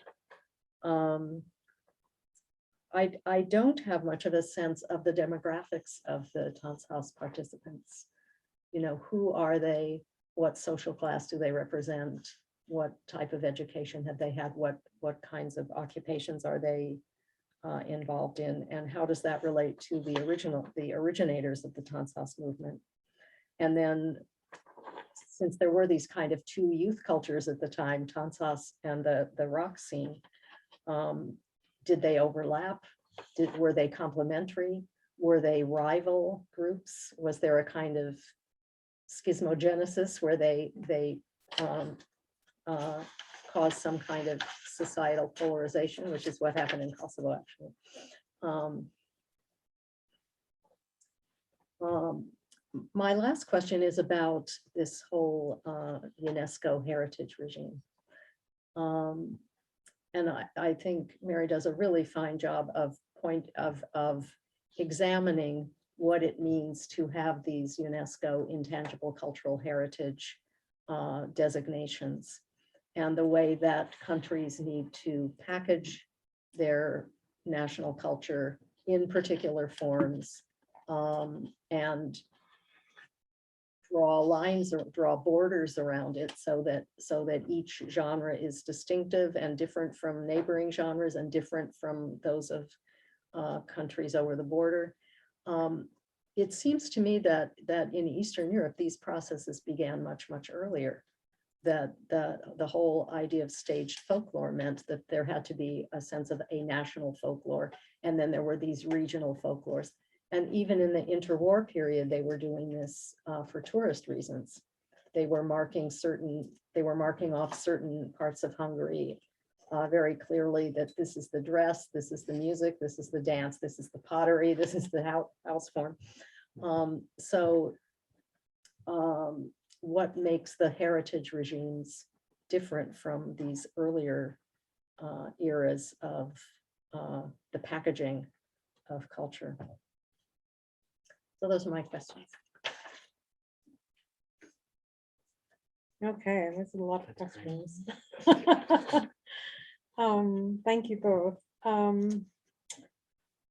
I don't have much of a sense of the demographics of the táncház participants. You know, who are they? What social class do they represent? What type of education have they had? What kinds of occupations are they involved in? And how does that relate to the originators of the táncház movement? And then, since there were these kind of two youth cultures at the time, táncház and the rock scene, did they overlap? Were they complementary? Were they rival groups? Was there a kind of schismogenesis where they caused some kind of societal polarization, which is what happened in Kosovo, actually. My last question is about this whole UNESCO heritage regime. And I think Mary does a really fine job of examining what it means to have these UNESCO intangible cultural heritage designations, and the way that countries need to package their national culture in particular forms, and draw lines or draw borders around it so that each genre is distinctive and different from neighboring genres and different from those of countries over the border. It seems to me that in Eastern Europe, these processes began much earlier. That the whole idea of staged folklore meant that there had to be a sense of a national folklore, and then there were these regional folklores. And even in the interwar period, they were doing this for tourist reasons. They were marking off certain parts of Hungary very clearly, that this is the dress, this is the music, this is the dance, this is the pottery, this is the house form. What makes the heritage regimes different from these earlier eras of the packaging of culture? So those are my questions. Okay, there's a lot of questions. Thank you both. I'm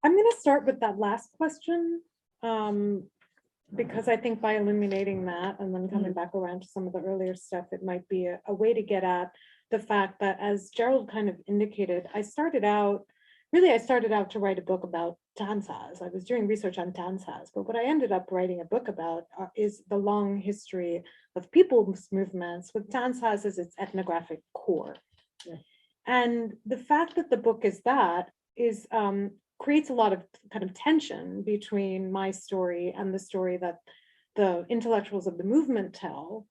going to start with that last question, because I think by illuminating that and then coming back around to some of the earlier stuff, it might be a way to get at the fact that, as Gerald kind of indicated, I started out to write a book about táncház. I was doing research on táncház, but what I ended up writing a book about is the long history of people's movements with táncház as its ethnographic core. Yeah. And the fact that the book is creates a lot of kind of tension between my story and the story that the intellectuals of the movement tell,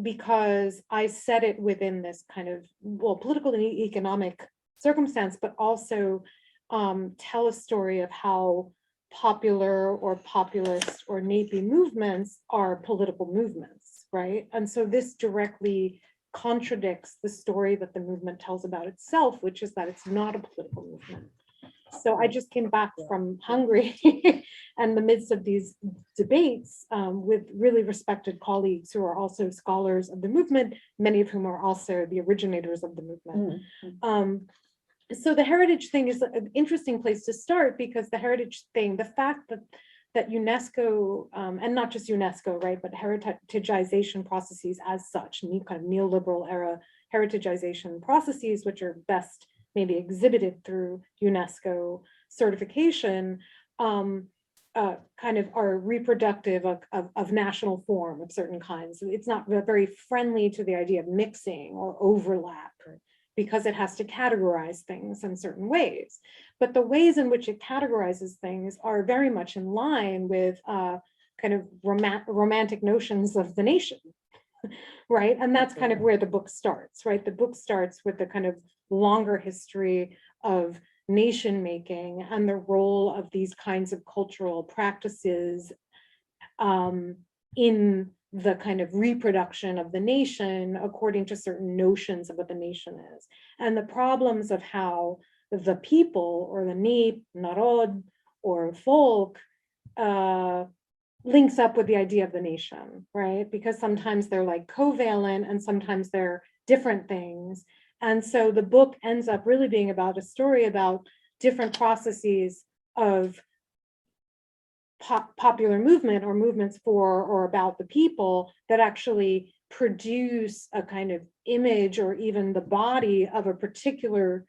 because I set it within this kind of, well, political and economic circumstance, but also tell a story of how popular or populist or NAPI movements are political movements, right? And so this directly contradicts the story that the movement tells about itself, which is that it's not a political movement. So I just came back from Hungary and the midst of these debates with really respected colleagues who are also scholars of the movement, many of whom are also the originators of the movement. So the heritage thing is an interesting place to start, because the heritage thing, the fact that UNESCO, and not just UNESCO, right, but heritageization processes as such, kind of neoliberal era heritageization processes, which are best maybe exhibited through UNESCO certification, kind of are reproductive of national form of certain kinds. It's not very friendly to the idea of mixing or overlap, because it has to categorize things in certain ways. But the ways in which it categorizes things are very much in line with kind of romantic notions of the nation, right? And that's kind of where the book starts, right? The book starts with the kind of longer history of nation making and the role of these kinds of cultural practices in the kind of reproduction of the nation according to certain notions of what the nation is, and the problems of how the people or the nép, národ, or folk links up with the idea of the nation, right? Because sometimes they're like covalent and sometimes they're different things. And so the book ends up really being about a story about different processes of popular movement or movements for or about the people that actually produce a kind of image or even the body of a particular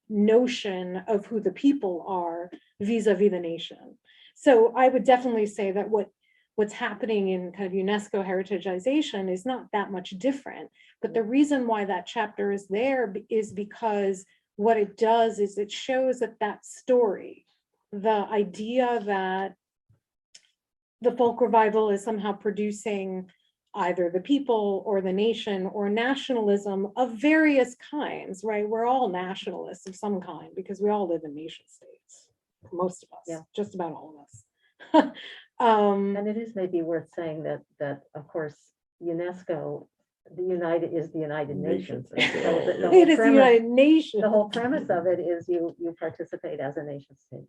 notion of who the people are vis-a-vis the nation. So I would definitely say that what's happening in kind of UNESCO heritageization is not that much different. But the reason why that chapter is there is because what it does is it shows that story, the idea that the folk revival is somehow producing either the people or the nation or nationalism of various kinds, right? We're all nationalists of some kind because we all live in nation states, most of us, just about all of us. And it is maybe worth saying that of course, UNESCO, the United Nations. And so it is the United Nations. The whole premise of it is you participate as a nation state.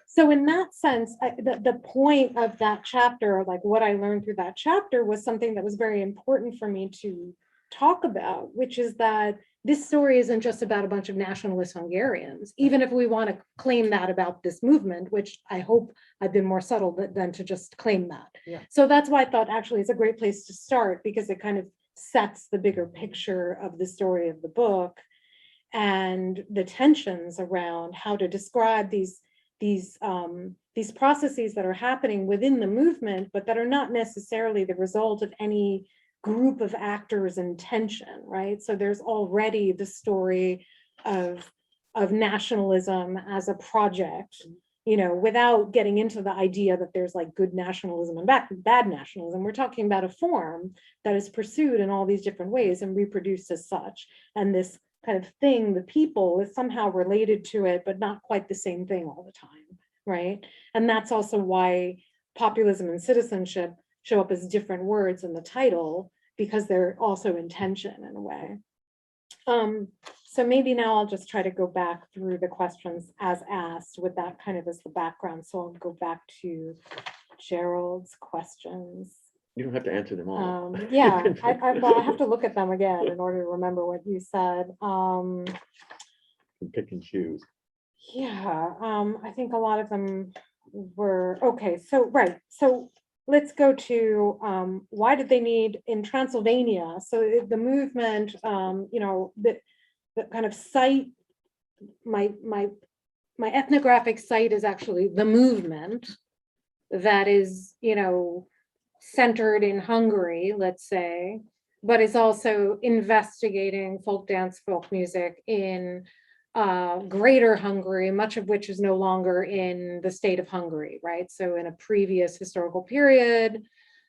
So in that sense, the point of that chapter, like what I learned through that chapter, was something that was very important for me to talk about, which is that this story isn't just about a bunch of nationalist Hungarians, even if we want to claim that about this movement, which I hope I've been more subtle than to just claim that. Yeah. So that's why I thought actually it's a great place to start, because it kind of sets the bigger picture of the story of the book and the tensions around how to describe these processes that are happening within the movement, but that are not necessarily the result of any group of actors' intention, right? So there's already the story of nationalism as a project, you know, without getting into the idea that there's like good nationalism and bad nationalism. We're talking about a form that is pursued in all these different ways and reproduced as such. And this kind of thing, the people, is somehow related to it, but not quite the same thing all the time, right? And that's also why populism and citizenship show up as different words in the title, because they're also in tension in a way. So maybe now I'll just try to go back through the questions as asked with that kind of as the background. So I'll go back to Gerald's questions. You don't have to answer them all. Yeah, I have to look at them again in order to remember what you said. You can pick and choose. Yeah, I think a lot of them were, okay, so, right. So let's go to why did they need in Transylvania? So the movement, you know, the kind of site, my ethnographic site is actually the movement that is, you know, centered in Hungary, let's say, but is also investigating folk dance, folk music in greater Hungary, much of which is no longer in the state of Hungary, right? So in a previous historical period,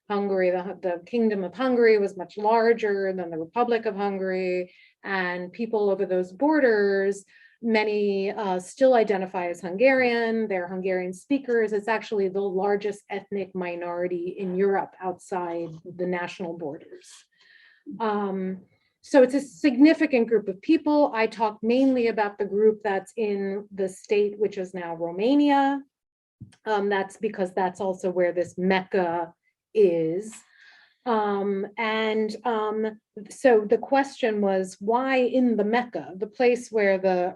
Hungary, the Kingdom of Hungary was much larger than the Republic of Hungary, and people over those borders, many still identify as Hungarian, they're Hungarian speakers. It's actually the largest ethnic minority in Europe outside the national borders. So it's a significant group of people. I talk mainly about the group that's in the state, which is now Romania. That's because that's also where this Mecca is. So the question was, why in the Mecca, the place where the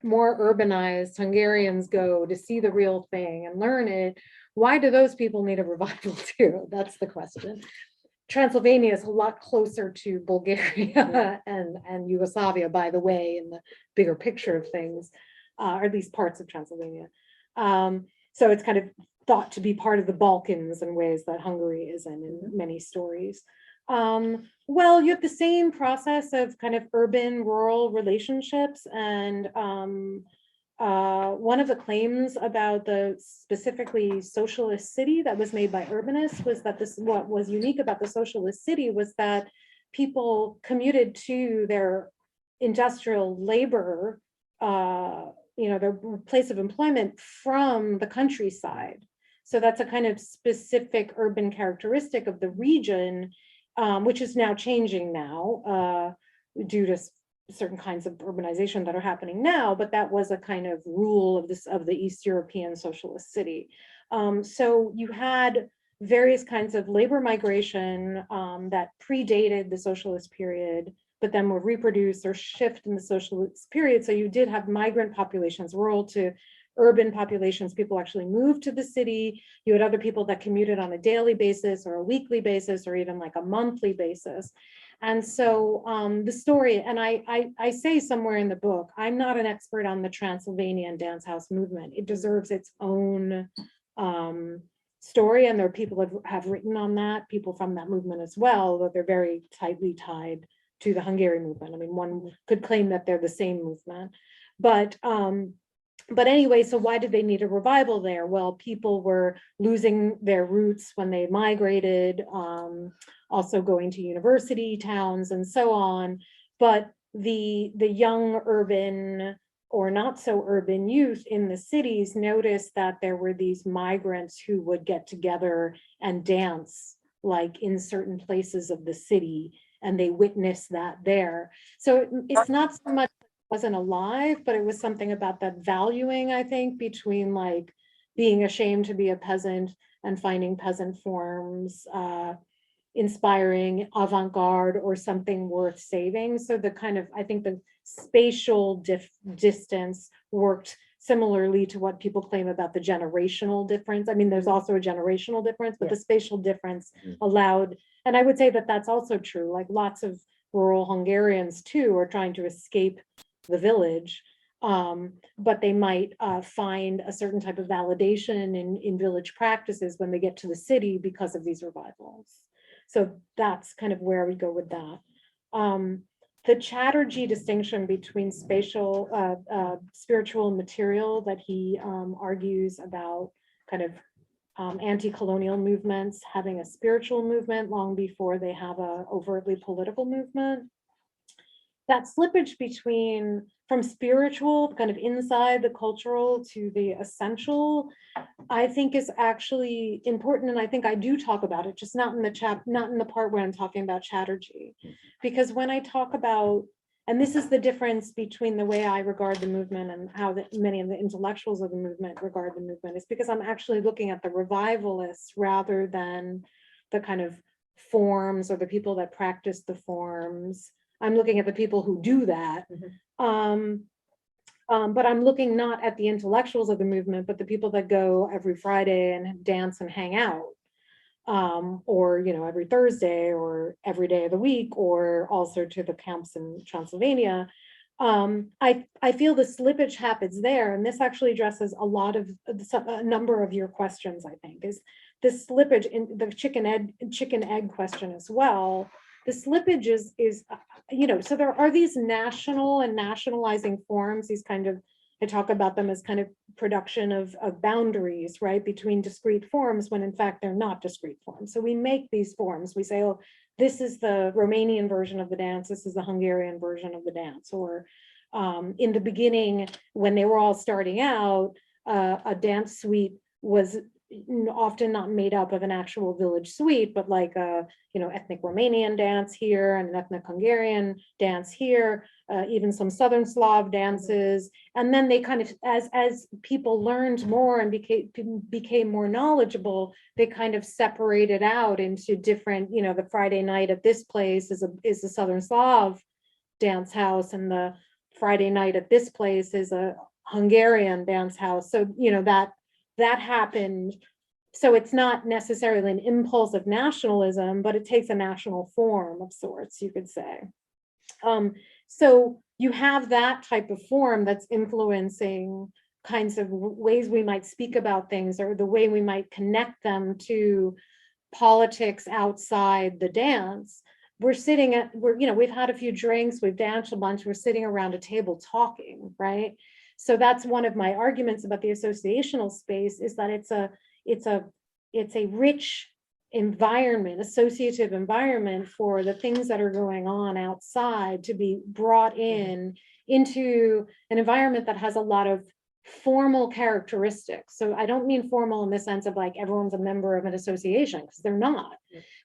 more urbanized Hungarians go to see the real thing and learn it, why do those people need a revival too? That's the question. Transylvania is a lot closer to Bulgaria and Yugoslavia, by the way, in the bigger picture of things, or at least parts of Transylvania. So it's kind of thought to be part of the Balkans in ways that Hungary isn't in many stories. Well, you have the same process of kind of urban-rural relationships, and one of the claims about the specifically socialist city that was made by urbanists was that what was unique about the socialist city was that people commuted to their industrial labor, their place of employment from the countryside. So that's a kind of specific urban characteristic of the region, which is now changing now due to certain kinds of urbanization that are happening now, but that was a kind of rule of the East European socialist city. So you had various kinds of labor migration that predated the socialist period, but then were reproduced or shift in the socialist period. So you did have migrant populations, rural to urban populations. People actually moved to the city. You had other people that commuted on a daily basis or a weekly basis or even like a monthly basis. And so the story, and I say somewhere in the book, I'm not an expert on the Transylvanian dance house movement. It deserves its own story, and there are people that have written on that, people from that movement as well, that they're very tightly tied to the Hungarian movement. I mean, one could claim that they're the same movement, but anyway, so why did they need a revival there? Well, people were losing their roots when they migrated, also going to university towns and so on. But the young urban or not so urban youth in the cities noticed that there were these migrants who would get together and dance like in certain places of the city, and they witnessed that there. So it's not so much wasn't alive, but it was something about that valuing, I think, between like being ashamed to be a peasant and finding peasant forms inspiring, avant-garde, or something worth saving. So the kind of, I think the spatial distance worked similarly to what people claim about the generational difference. I mean, there's also a generational difference, but the spatial difference allowed, and I would say that that's also true, like lots of rural Hungarians too are trying to escape the village, but they might find a certain type of validation in village practices when they get to the city because of these revivals. So that's kind of where we go with that. The Chatterjee distinction between spatial, spiritual and material that he argues about kind of anti-colonial movements having a spiritual movement long before they have a overtly political movement. That slippage from spiritual, kind of inside the cultural to the essential, I think is actually important. And I think I do talk about it, just not in the part where I'm talking about Chatterjee. Because when I talk about, and this is the difference between the way I regard the movement and how many of the intellectuals of the movement regard the movement, is because I'm actually looking at the revivalists rather than the kind of forms or the people that practice the forms. I'm looking at the people who do that. But I'm looking not at the intellectuals of the movement, but the people that go every Friday and dance and hang out, or every Thursday or every day of the week, or also to the camps in Transylvania. I feel the slippage happens there, and this actually addresses a number of your questions. I think is this slippage in the chicken egg question as well. The slippage is so there are these national and nationalizing forms, these kind of I talk about them as kind of production of boundaries, right, between discrete forms when in fact they're not discrete forms. So we make these forms. We say, oh, this is the Romanian version of the dance. This is the Hungarian version of the dance. Or in the beginning, when they were all starting out, a dance suite was often not made up of an actual village suite, but like a, ethnic Romanian dance here and an ethnic Hungarian dance here, even some Southern Slav dances. And then they kind of, as people learned more and became more knowledgeable, they kind of separated out into different, the Friday night at this place is a Southern Slav dance house, and the Friday night at this place is a Hungarian dance house. So, that happened. So it's not necessarily an impulse of nationalism, but it takes a national form of sorts, you could say. So you have that type of form that's influencing kinds of ways we might speak about things, or the way we might connect them to politics outside the dance. We've had a few drinks, we've danced a bunch, we're sitting around a table talking, right? So that's one of my arguments about the associational space, is that it's a rich environment, associative environment for the things that are going on outside to be brought into an environment that has a lot of formal characteristics. So I don't mean formal in the sense of like everyone's a member of an association, because they're not,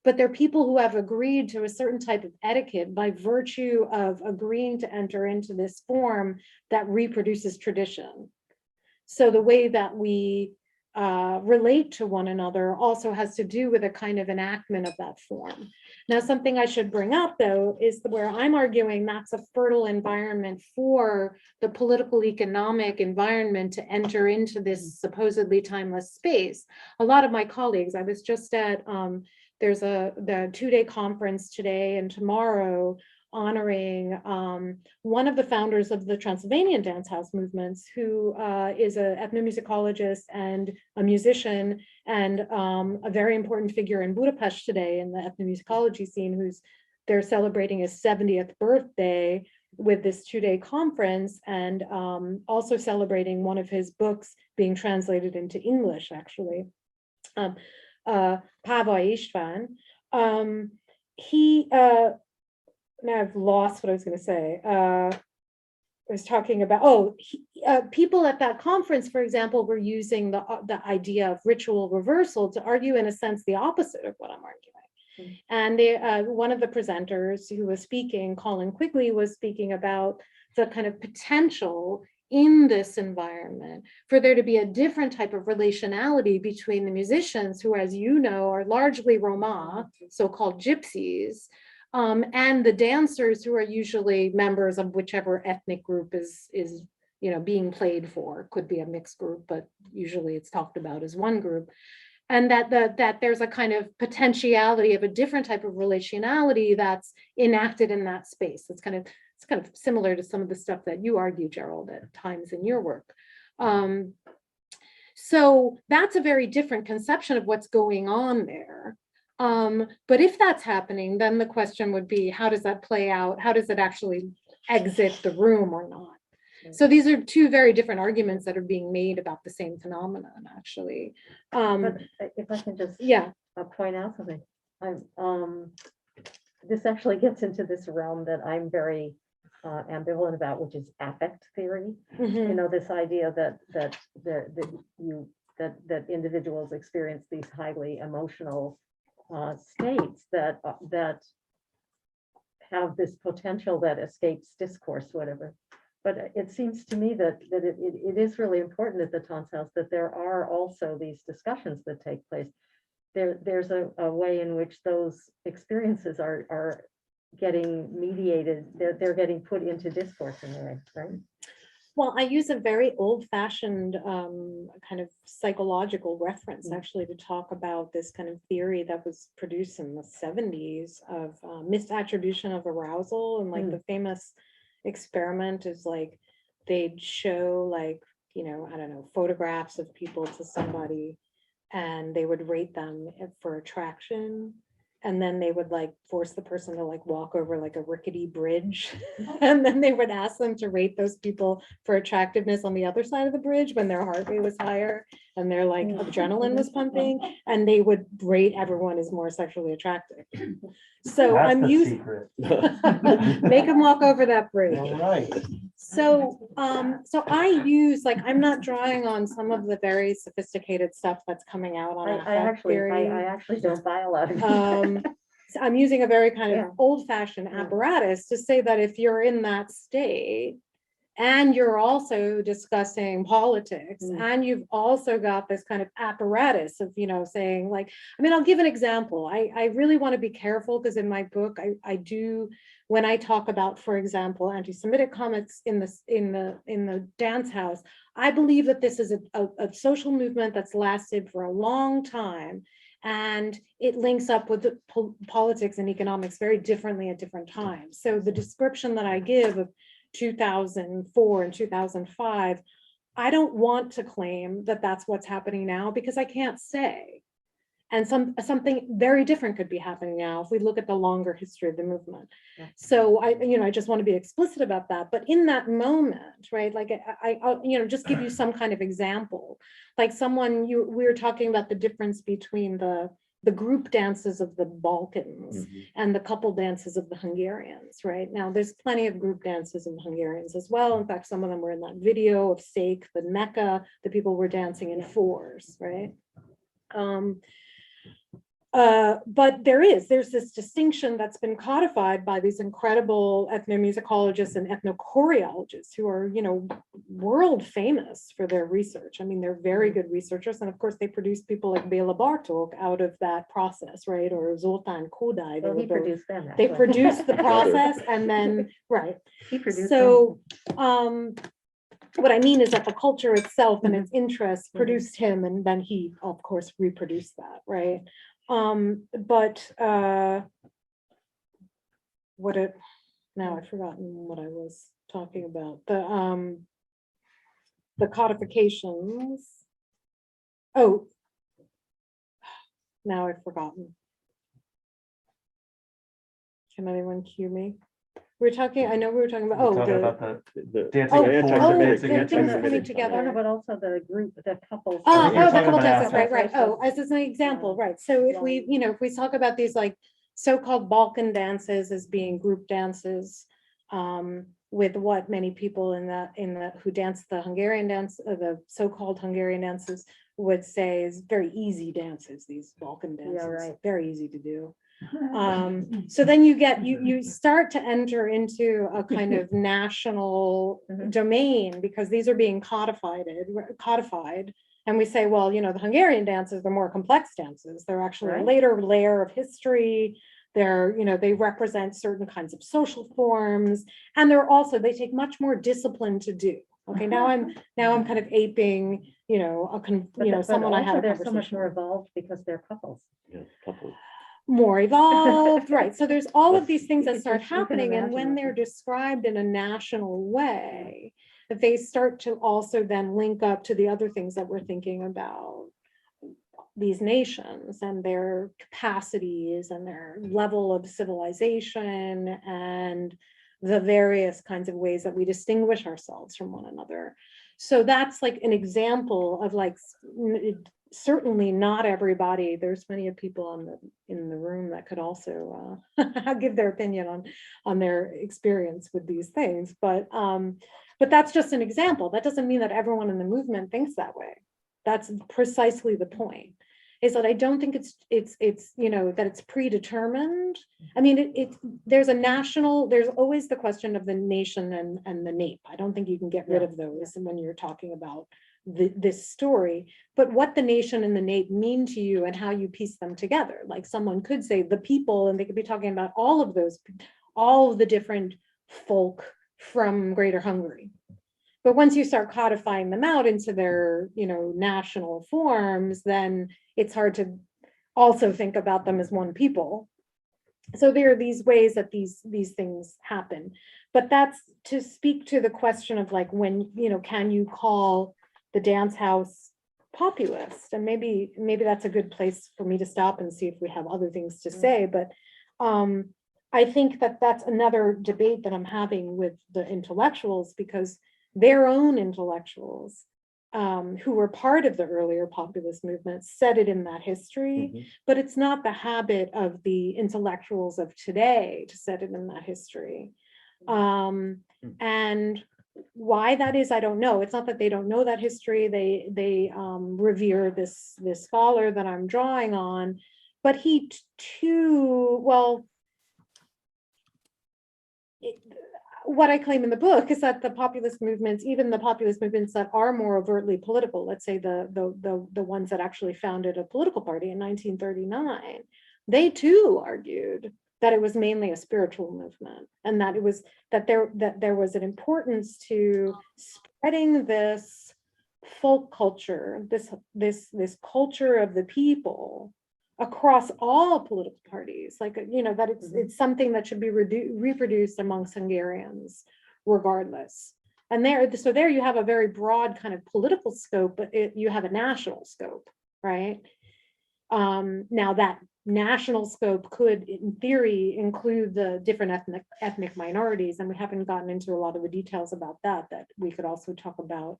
but they're people who have agreed to a certain type of etiquette by virtue of agreeing to enter into this form that reproduces tradition. So the way that we relate to one another also has to do with a kind of enactment of that form. Now, something I should bring up, though, is where I'm arguing that's a fertile environment for the political economic environment to enter into this supposedly timeless space. A lot of my colleagues, I was just at, there's the 2-day conference today and tomorrow honoring one of the founders of the Transylvanian dancehouse movements, who is an ethnomusicologist and a musician, and a very important figure in Budapest today in the ethnomusicology scene, they're celebrating his 70th birthday with this 2-day conference, and also celebrating one of his books being translated into English, actually. Pava István. Now I've lost what I was going to say. I was talking about, people at that conference, for example, were using the idea of ritual reversal to argue, in a sense, the opposite of what I'm arguing. And one of the presenters who was speaking, Colin Quigley, was speaking about the kind of potential in this environment for there to be a different type of relationality between the musicians, who, as you know, are largely Roma, so-called gypsies, and the dancers, who are usually members of whichever ethnic group is being played for. Could be a mixed group, but usually it's talked about as one group. And that there's a kind of potentiality of a different type of relationality that's enacted in that space. It's kind of similar to some of the stuff that you argue, Gerald, at times in your work. So that's a very different conception of what's going on there. But if that's happening, then the question would be, how does that play out? How does it actually exit the room or not? So these are two very different arguments that are being made about the same phenomenon, actually. But if I can just point out something, this actually gets into this realm that I'm very ambivalent about, which is affect theory. You know, this idea that individuals experience these highly emotional states that have this potential that escapes discourse, whatever. But it seems to me that it is really important at the Táncház that there are also these discussions that take place. There's a way in which those experiences are getting mediated, they're getting put into discourse in a way, right? Well, I use a very old-fashioned kind of psychological reference, actually, to talk about this kind of theory that was produced in the 70s of misattribution of arousal. And like the famous experiment is like they'd show like, I don't know, photographs of people to somebody, and they would rate them for attraction. and then they would like force the person to like walk over like a rickety bridge. And then they would ask them to rate those people for attractiveness on the other side of the bridge when their heart rate was higher and their like adrenaline was pumping, and they would rate everyone as more sexually attractive. So That's I'm the using, secret. make them walk over that bridge. All right. So, so I use, like, I'm not drawing on some of the very sophisticated stuff that's coming out on affect theory. I actually don't buy a lot of. So I'm using a very kind of Yeah. old-fashioned apparatus to say that if you're in that state and you're also discussing politics and you've also got this kind of apparatus of, you know, saying like, I mean, I'll give an example. I really want to be careful because in my book, I do, when I talk about, for example, anti-Semitic comments in the dance house, I believe that this is a social movement that's lasted for a long time. And it links up with the politics and economics very differently at different times. So the description that I give of 2004 and 2005, I don't want to claim that that's what's happening now because I can't say. And something very different could be happening now if we look at the longer history of the movement. Yeah. So I just want to be explicit about that. But in that moment, right, like I'll just give you some kind of example. Like we were talking about the difference between the group dances of the Balkans and the couple dances of the Hungarians, right? Now, there's plenty of group dances of Hungarians as well. In fact, some of them were in that video of Sake, the Mecca, the people were dancing in fours, right? But there's this distinction that's been codified by these incredible ethnomusicologists and ethnochoreologists who are, world famous for their research. I mean, they're very good researchers. And of course, they produce people like Béla Bartók out of that process, right? Or Zoltán Kodály. Well, he produced them. They actually. produced the process and then, right. He produced them. So, what I mean is that the culture itself and its interests produced him, and then he, of course, reproduced that, right? Now I've forgotten what I was talking about. The codifications. Oh, now I've forgotten. Can anyone cue me? I know we were talking about, The dancing in fours, anti-Semitic- the things anti-Semitic coming together. No, but also the group, the couples. Oh, You're the talking couple about dances, right. Oh, as an example, right. So if we talk about these like so-called Balkan dances as being group dances, with what many people who dance the Hungarian dance, the so-called Hungarian dances would say is very easy dances, these Balkan dances, Yeah, right. very easy to do. So then you start to enter into a kind of national domain because these are being codified, and we say, well, the Hungarian dances are more complex dances. They're actually a later layer of history. They represent certain kinds of social forms, and they take much more discipline to do. Okay, now I'm kind of aping, someone I had a They're conversation so much more with. evolved because they're couples. Yeah, couple. More evolved, right? So there's all of these things that can start just- you can happening, and imagine when what they're described in a national way, that they start to also then link up to the other things that we're thinking about these nations and their capacities and their level of civilization and the various kinds of ways that we distinguish ourselves from one another. So that's like an example of like, certainly not everybody, there's many people in the room that could also give their opinion on their experience with these things, but that's just an example. That doesn't mean that everyone in the movement thinks that way. That's precisely the point, is that I don't think it's that it's predetermined. I mean, there's always the question of the nation and the nape. I don't think you can get rid of those when you're talking about this story, but what the nation and the nape mean to you and how you piece them together. Like someone could say the people, and they could be talking about all of the different folk from Greater Hungary. But once you start codifying them out into their, national forms, then it's hard to also think about them as one people. So there are these ways that these things happen. But that's to speak to the question of like when, can you call the dance house populist. And maybe that's a good place for me to stop and see if we have other things to say. But I think that that's another debate that I'm having with the intellectuals, because their own intellectuals who were part of the earlier populist movement said it in that history, but it's not the habit of the intellectuals of today to set it in that history. And why that is, I don't know. It's not that they don't know that history. They revere this scholar that I'm drawing on, but he too, well, what I claim in the book is that the populist movements, even the populist movements that are more overtly political, let's say the ones that actually founded a political party in 1939, they too argued that it was mainly a spiritual movement, and that it was that there was an importance to spreading this folk culture, this culture of the people across all political parties, like, you know, that it's something that should be reproduced amongst Hungarians regardless. And there you have a very broad kind of political scope, but you have a national scope, right? Now that national scope could, in theory, include the different ethnic minorities, and we haven't gotten into a lot of the details about that we could also talk about,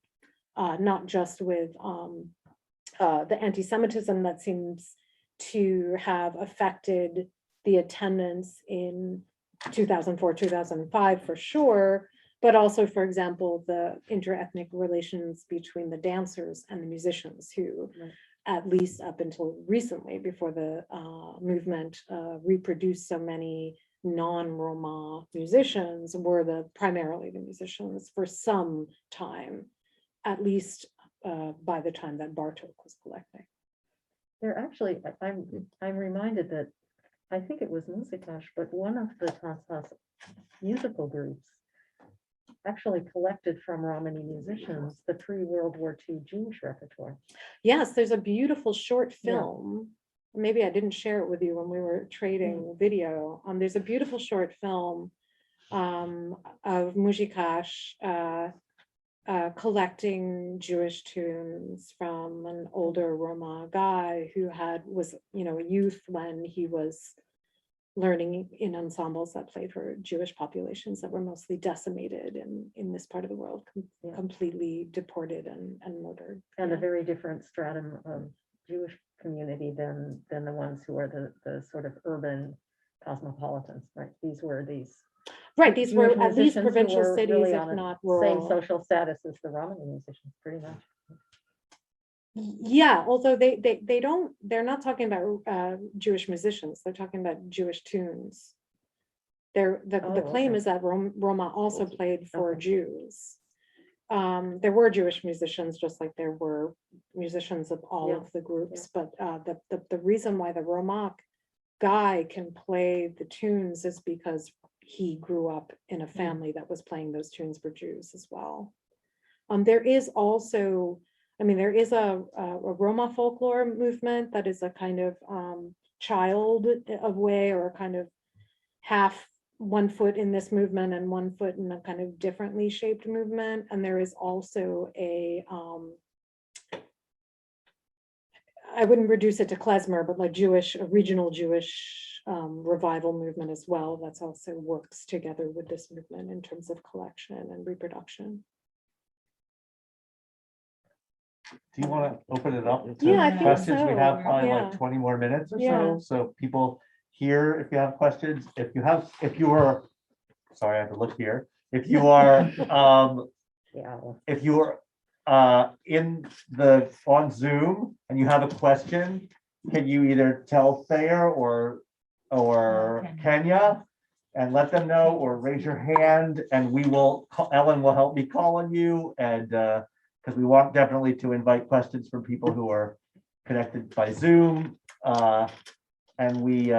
not just with the anti-Semitism that seems to have affected the attendance in 2004, 2005 for sure, but also, for example, the interethnic relations between the dancers and the musicians who, at least up until recently, before the movement reproduced so many non-Roma musicians, were primarily the musicians for some time, at least by the time that Bartók was collecting. There actually, I'm reminded that I think it was Múzikás, but one of the táncház musical groups actually collected from Romani musicians the pre-World War II Jewish repertoire. Yes, there's a beautiful short film. Yeah. Maybe I didn't share it with you when we were trading video. There's a beautiful short film of Múzikás collecting Jewish tunes from an older Roma guy who was, you know, a youth when he was learning in ensembles that played for Jewish populations that were mostly decimated in this part of the world, completely deported and murdered. And a very different stratum of Jewish community than the ones who are the sort of urban cosmopolitans, right? These were these were at least provincial cities, really, if not rural. Same social status as the Romani musicians, pretty much. Yeah, although they're not talking about Jewish musicians, they're talking about Jewish tunes. The claim is that Roma also played for Jews. There were Jewish musicians, just like there were musicians of all of the groups, but the reason why the Roma guy can play the tunes is because he grew up in a family that was playing those tunes for Jews as well. There is also, there is a Roma folklore movement that is a kind of child of way, or a kind of half 1 foot in this movement and 1 foot in a kind of differently shaped movement. And there is also a, I wouldn't reduce it to klezmer, but like a regional Jewish revival movement as well. That's also works together with this movement in terms of collection and reproduction. Do you want to open it up to I think questions? so. We have probably like 20 more minutes or so. So people here, if you have questions, if you are, sorry, I have to look here. If you are, on Zoom and you have a question, can you either tell Thayer or Kenya and let them know, or raise your hand and Ellen will help me call on you, and because we want definitely to invite questions from people who are connected by Zoom. And we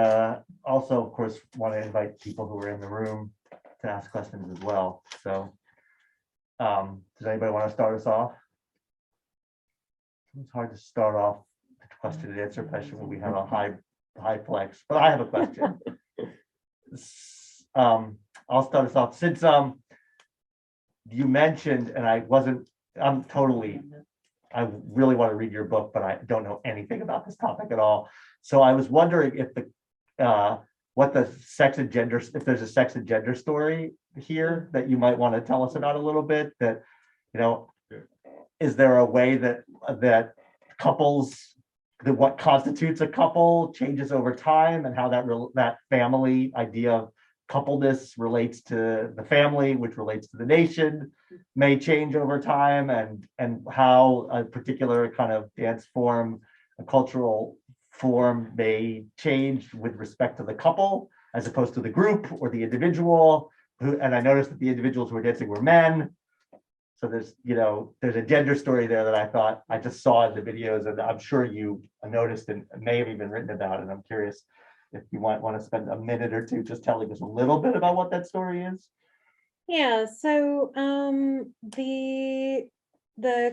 also, of course, want to invite people who are in the room to ask questions as well. So does anybody want to start us off? It's hard to start off the question and answer question when we have a high flex, but I have a question. I'll start us off. Since you mentioned, and I'm totally I really want to read your book, but I don't know anything about this topic at all. So I was wondering if what the sex and gender, if there's a sex and gender story here that you might want to tell us about a little bit, that, is there a way that couples, that what constitutes a couple changes over time, and how that family idea of coupleness relates to the family, which relates to the nation, may change over time, and how a particular kind of dance form, a cultural form, may change with respect to the couple as opposed to the group or the individual. And I noticed that the individuals who were dancing were men. So there's a gender story there that I thought I just saw in the videos, and I'm sure you noticed and may have even written about. And I'm curious if you want to spend a minute or two just telling us a little bit about what that story is. Yeah, so the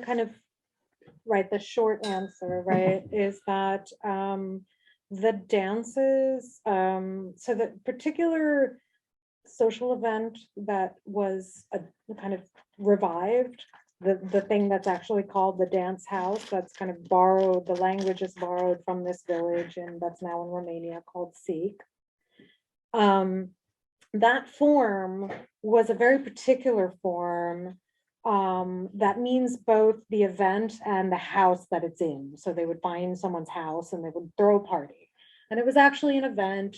kind of, right, the short answer, right, is that the dances, so the particular social event that was a kind of revived, the thing that's actually called the dance house, that's kind of borrowed, the language is borrowed from this village, and that's now in Romania, called Sikh. That form was a very particular form that means both the event and the house that it's in. So they would find someone's house and they would throw a party. And it was actually an event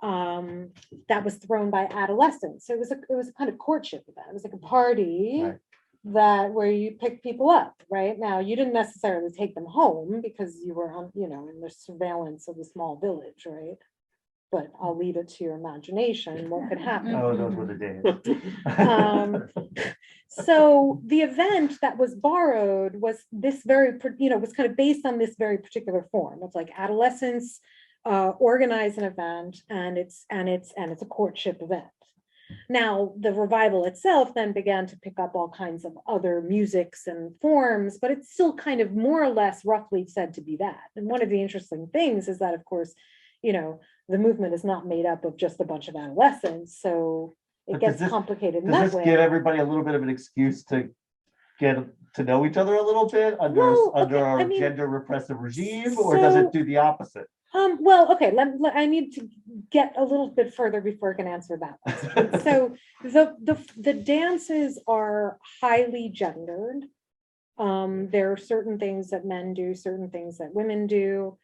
that was thrown by adolescents. So it was a kind of courtship event. It was like a party, right, that where you pick people up, right? Now, you didn't necessarily take them home because you were on, in the surveillance of a small village, right? But I'll leave it to your imagination what could happen. Oh, those were the days. So the event that was borrowed was this very, was kind of based on this very particular form. It's like adolescents organize an event, and it's a courtship event. Now, the revival itself then began to pick up all kinds of other musics and forms, but it's still kind of more or less roughly said to be that. And one of the interesting things is that, of course, the movement is not made up of just a bunch of adolescents, so it gets complicated in that way. Does this give everybody a little bit of an excuse to get to know each other a little bit under our gender repressive regime, or does it do the opposite? Well, okay, I need to get a little bit further before I can answer that question. So the dances are highly gendered. There are certain things that men do, certain things that women do.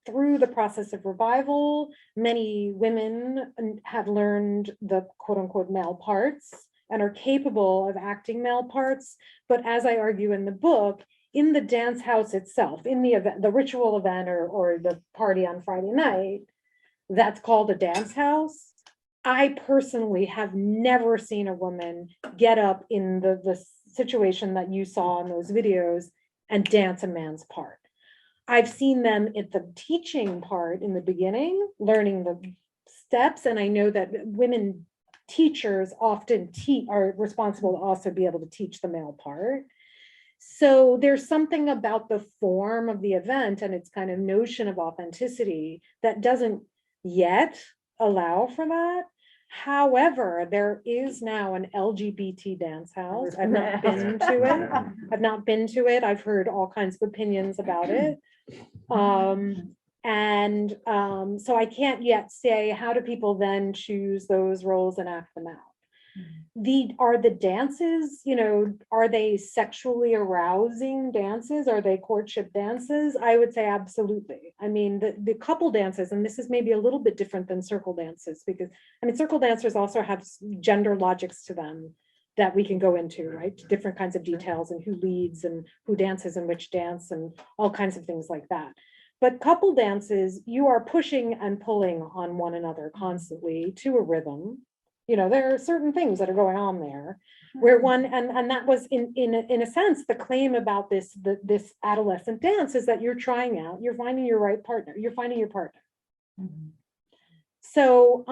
Through the process of revival, many women have learned the quote unquote male parts and are capable of acting male parts. But as I argue in the book, in the dance house itself, in the event, the ritual event or the party on Friday night, that's called a dance house. I personally have never seen a woman get up in the situation that you saw in those videos and dance a man's part. I've seen them at the teaching part in the beginning, learning the steps, and I know that women teachers often are responsible to also be able to teach the male part. So there's something about the form of the event and its kind of notion of authenticity that doesn't yet allow for that. However, there is now an LGBT dance house. I've not been to it. I've heard all kinds of opinions about it. So I can't yet say, how do people then choose those roles and act them out? Are the dances, are they sexually arousing dances? Are they courtship dances? I would say absolutely. I mean, the couple dances, and this is maybe a little bit different than circle dances, because circle dancers also have gender logics to them that we can go into, right? Different kinds of details and who leads and who dances in which dance and all kinds of things like that. But couple dances, you are pushing and pulling on one another constantly to a rhythm. There are certain things that are going on there where one, and that was in a sense, the claim about this adolescent dance is that you're trying out, you're finding your right partner, you're finding your partner. Mm-hmm. So,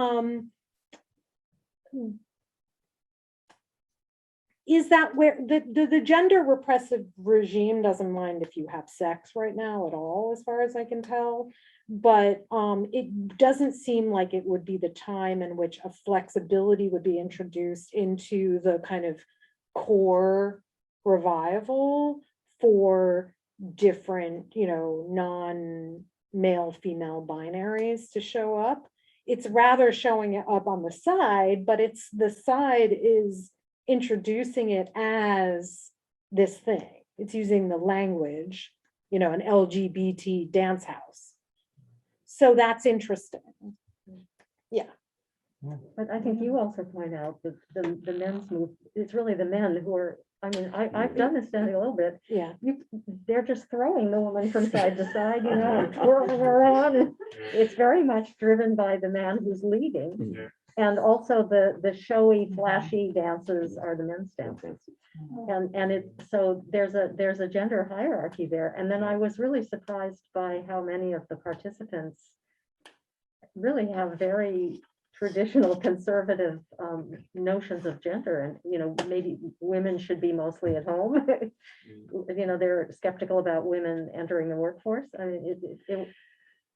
is that where the gender repressive regime doesn't mind if you have sex right now at all, as far as I can tell, but it doesn't seem like it would be the time in which a flexibility would be introduced into the kind of core revival for different, non-male, female binaries to show up. It's rather showing it up on the side, but the side is introducing it as this thing. It's using the language, an LGBT dance house. So that's interesting. Yeah. But I think you also point out that the men's move, it's really the men who are, I've done this study a little bit. Yeah. They're just throwing the woman from side to side, and twirling around. And it's very much driven by the man who's leading. Yeah. And also the showy, flashy dances are the men's dances. So there's a gender hierarchy there. And then I was really surprised by how many of the participants really have very traditional conservative notions of gender, and maybe women should be mostly at home. They're skeptical about women entering the workforce.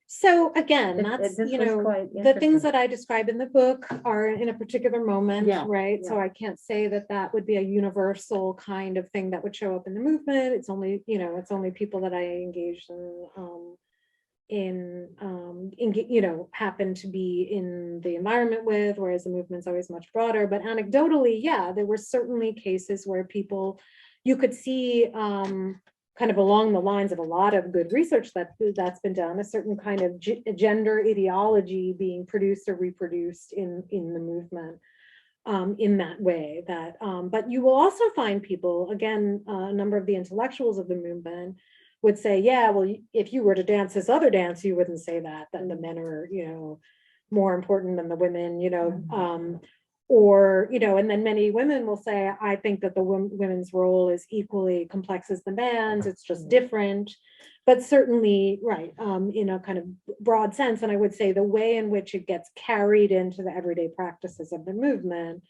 So again, that's, this was quite the things interesting. that I describe in the book are in a particular moment, Yeah, right? So I can't say that would be a universal kind of thing that would show up in the movement. It's only, it's only people that I engaged happen to be in the environment with, whereas the movement's always much broader. But anecdotally, yeah, there were certainly cases where you could see kind of along the lines of a lot of good research that's been done, a certain kind of gender ideology being produced or reproduced in the movement in that way. But you will also find people, again, a number of the intellectuals of the movement would say, yeah, well, if you were to dance this other dance, you wouldn't say that the men are, more important than the women, or, and then many women will say, I think that the women's role is equally complex as the man's, it's just different, but certainly, right, in a kind of broad sense. And I would say the way in which it gets carried into the everyday practices of the movement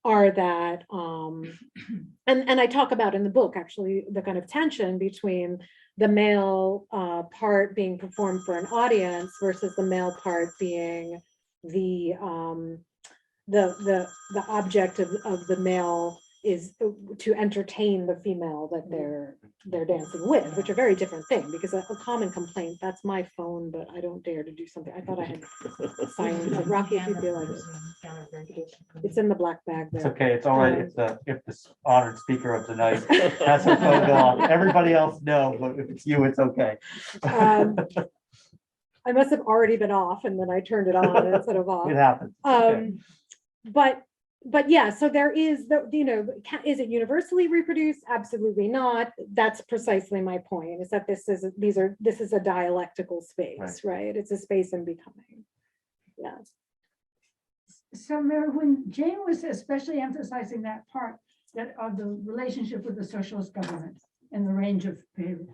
are that, and I talk about in the book, actually, the kind of tension between the male part being performed for an audience versus the male part being the object of the male is to entertain the female that they're dancing with, which are a very different thing, because a common complaint, that's my phone, but I don't dare to do something. I thought I had silenced it. Rocky, if you feel like it's in the black bag there. It's okay, it's all right if the honored speaker of the night has her phone go off. Everybody else no, but if it's you, it's okay. I must have already been off and then I turned it on instead of off. It happens. Okay. But yeah, so there is is it universally reproduced? Absolutely not. That's precisely my point, is that this is a dialectical space, right? It's a space in becoming. Yeah. So Mary, when Jane was especially emphasizing that part that of the relationship with the socialist government and the range of period.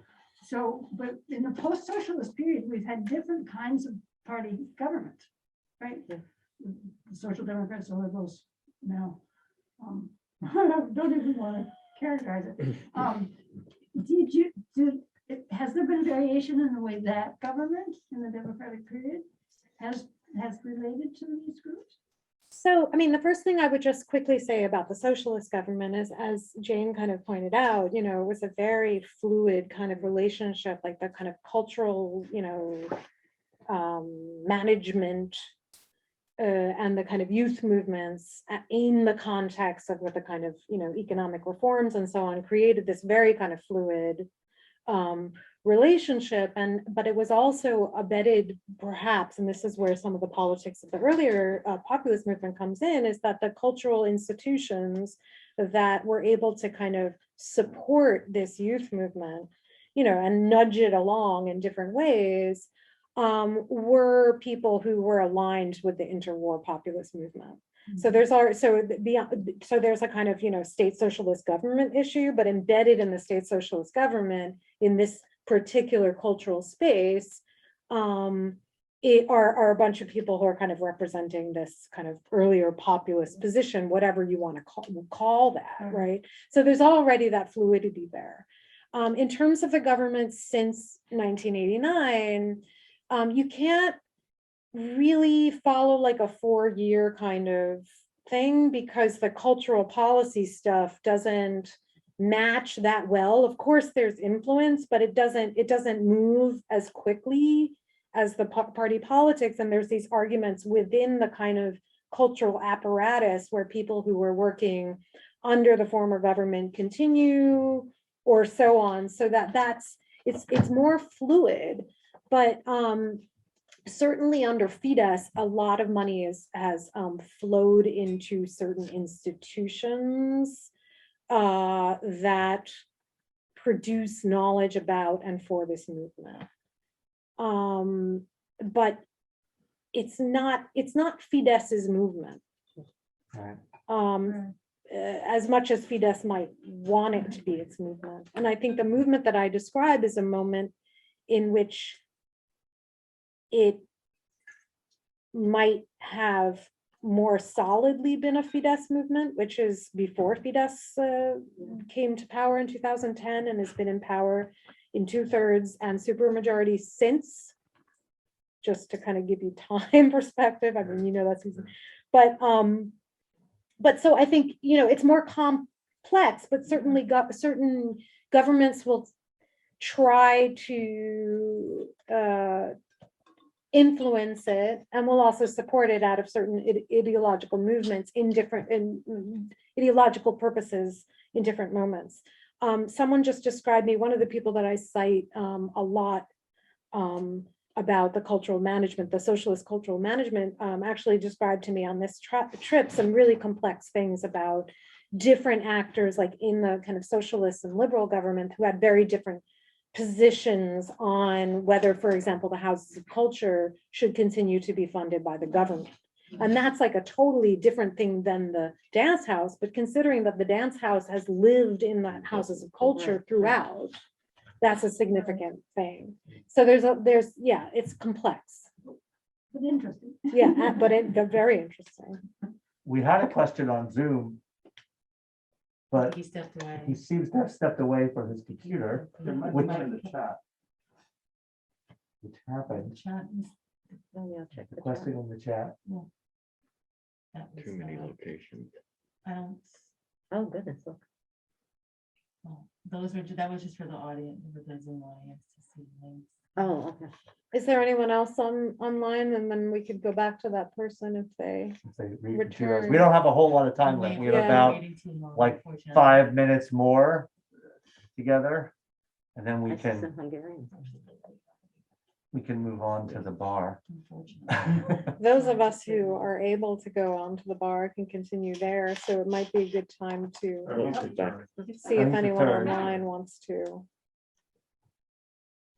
So, but in the post-socialist period, we've had different kinds of party government, right? Yeah. The Social Democrats, the Liberals now. Don't even want to characterize it. Has there been variation in the way that government in the democratic period has related to these groups? So, I mean, the first thing I would just quickly say about the socialist government is, as Jane kind of pointed out, it was a very fluid kind of relationship, like the kind of cultural, management and the kind of youth movements in the context of what the kind of, economic reforms and so on created this very kind of fluid relationship. But it was also abetted, perhaps, and this is where some of the politics of the earlier populist movement comes in, is that the cultural institutions that were able to kind of support this youth movement, and nudge it along in different ways, were people who were aligned with the interwar populist movement. So there's a kind of, state socialist government issue, but embedded in the state socialist government in this particular cultural space are a bunch of people who are kind of representing this kind of earlier populist position, whatever you want to call that, right? So there's already that fluidity there. In terms of the government since 1989, you can't really follow like a 4-year kind of thing, because the cultural policy stuff doesn't match that well. Of course, there's influence, but it doesn't move as quickly as the party politics. And there's these arguments within the kind of cultural apparatus where people who were working under the former government continue, or so on. So it's more fluid, but certainly under Fidesz, a lot of money has flowed into certain institutions that produce knowledge about and for this movement. But it's not Fidesz's movement. Right. As much as Fidesz might want it to be its movement. And I think the movement that I describe is a moment in which it might have more solidly been a Fidesz movement, which is before Fidesz came to power in 2010 and has been in power in 2/3 and supermajority since, just to kind of give you time perspective. I mean, that's easy. But so I think, it's more complex, but certainly certain governments will try to influence it and will also support it out of certain ideological movements in ideological purposes in different moments. Someone just described me, one of the people that I cite a lot about the cultural management, the socialist cultural management, actually described to me on this trip some really complex things about different actors, like in the kind of socialist and liberal government, who had very different positions on whether, for example, the houses of culture should continue to be funded by the government. And that's like a totally different thing than the dance house, but considering that the dance house has lived in the houses of culture throughout, that's a significant thing. So it's complex. But interesting. Yeah, but very interesting. We had a question on Zoom, but He stepped away. he seems to have stepped away from his computer. There might Which- be in the chat. Which happened, Chat is- Oh, yeah, check the the chat. question in the chat. that was, Too many locations. I don't, Oh, goodness, look. oh, that was just for the audience, for the Zoom audience to see links. Oh, okay. Is there anyone else online? And then we could go back to that person if they, If they read Return. materials. We don't have a whole lot of time left. We have Yeah. about Waiting too long, like unfortunately. 5 minutes more together. And then we I see some can Hungarians. move on to the bar. Unfortunately. those of us who are able to go on to the bar can continue there. So it might be a good time to see if Thanks, anyone return. online wants to.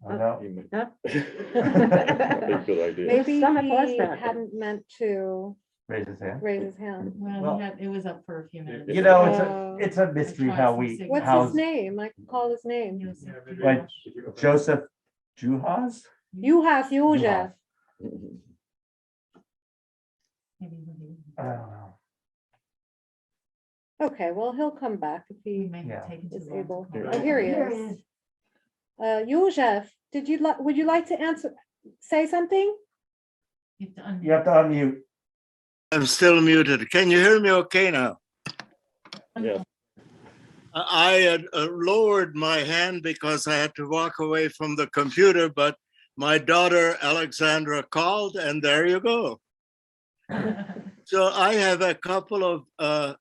I know. Huh? Good idea. Maybe Summit was he that. hadn't meant to Raise his hand. raise his hand. Well, it was up for a few minutes. You know, Uh, it's a mystery how we, What's how his name? I can call his name. Like Joseph Juhas? Juhas József. I don't know. Okay, well, he'll come back if he Yeah. is able. Yeah. Oh, here he Here he is. is. József, would you like to say something? You have to unmute. I'm still muted. Can you hear me okay now? Yeah. I had lowered my hand because I had to walk away from the computer, but my daughter Alexandra called, and there you go. So I have a couple of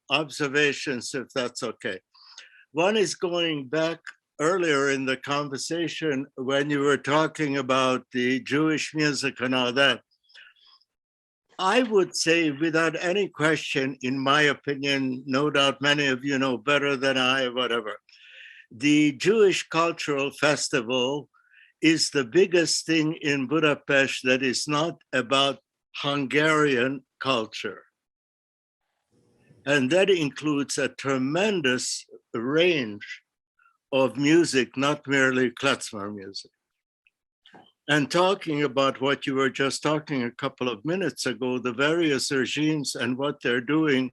observations, if that's okay. One is going back earlier in the conversation when you were talking about the Jewish music and all that. I would say without any question, in my opinion, no doubt many of you know better than I, whatever, the Jewish Cultural Festival is the biggest thing in Budapest that is not about Hungarian culture. And that includes a tremendous range of music, not merely klezmer music. And talking about what you were just talking a couple of minutes ago, the various regimes and what they're doing,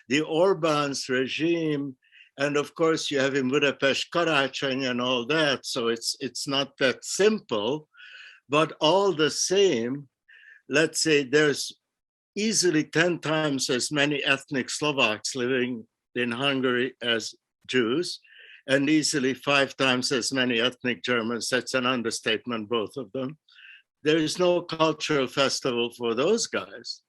the Orbán's regime, and of course you have in Budapest Karácsony and all that, so it's not that simple, but all the same, let's say there's easily 10 times as many ethnic Slovaks living in Hungary as Jews and easily 5 times as many ethnic Germans. That's an understatement, both of them. There is no cultural festival for those guys.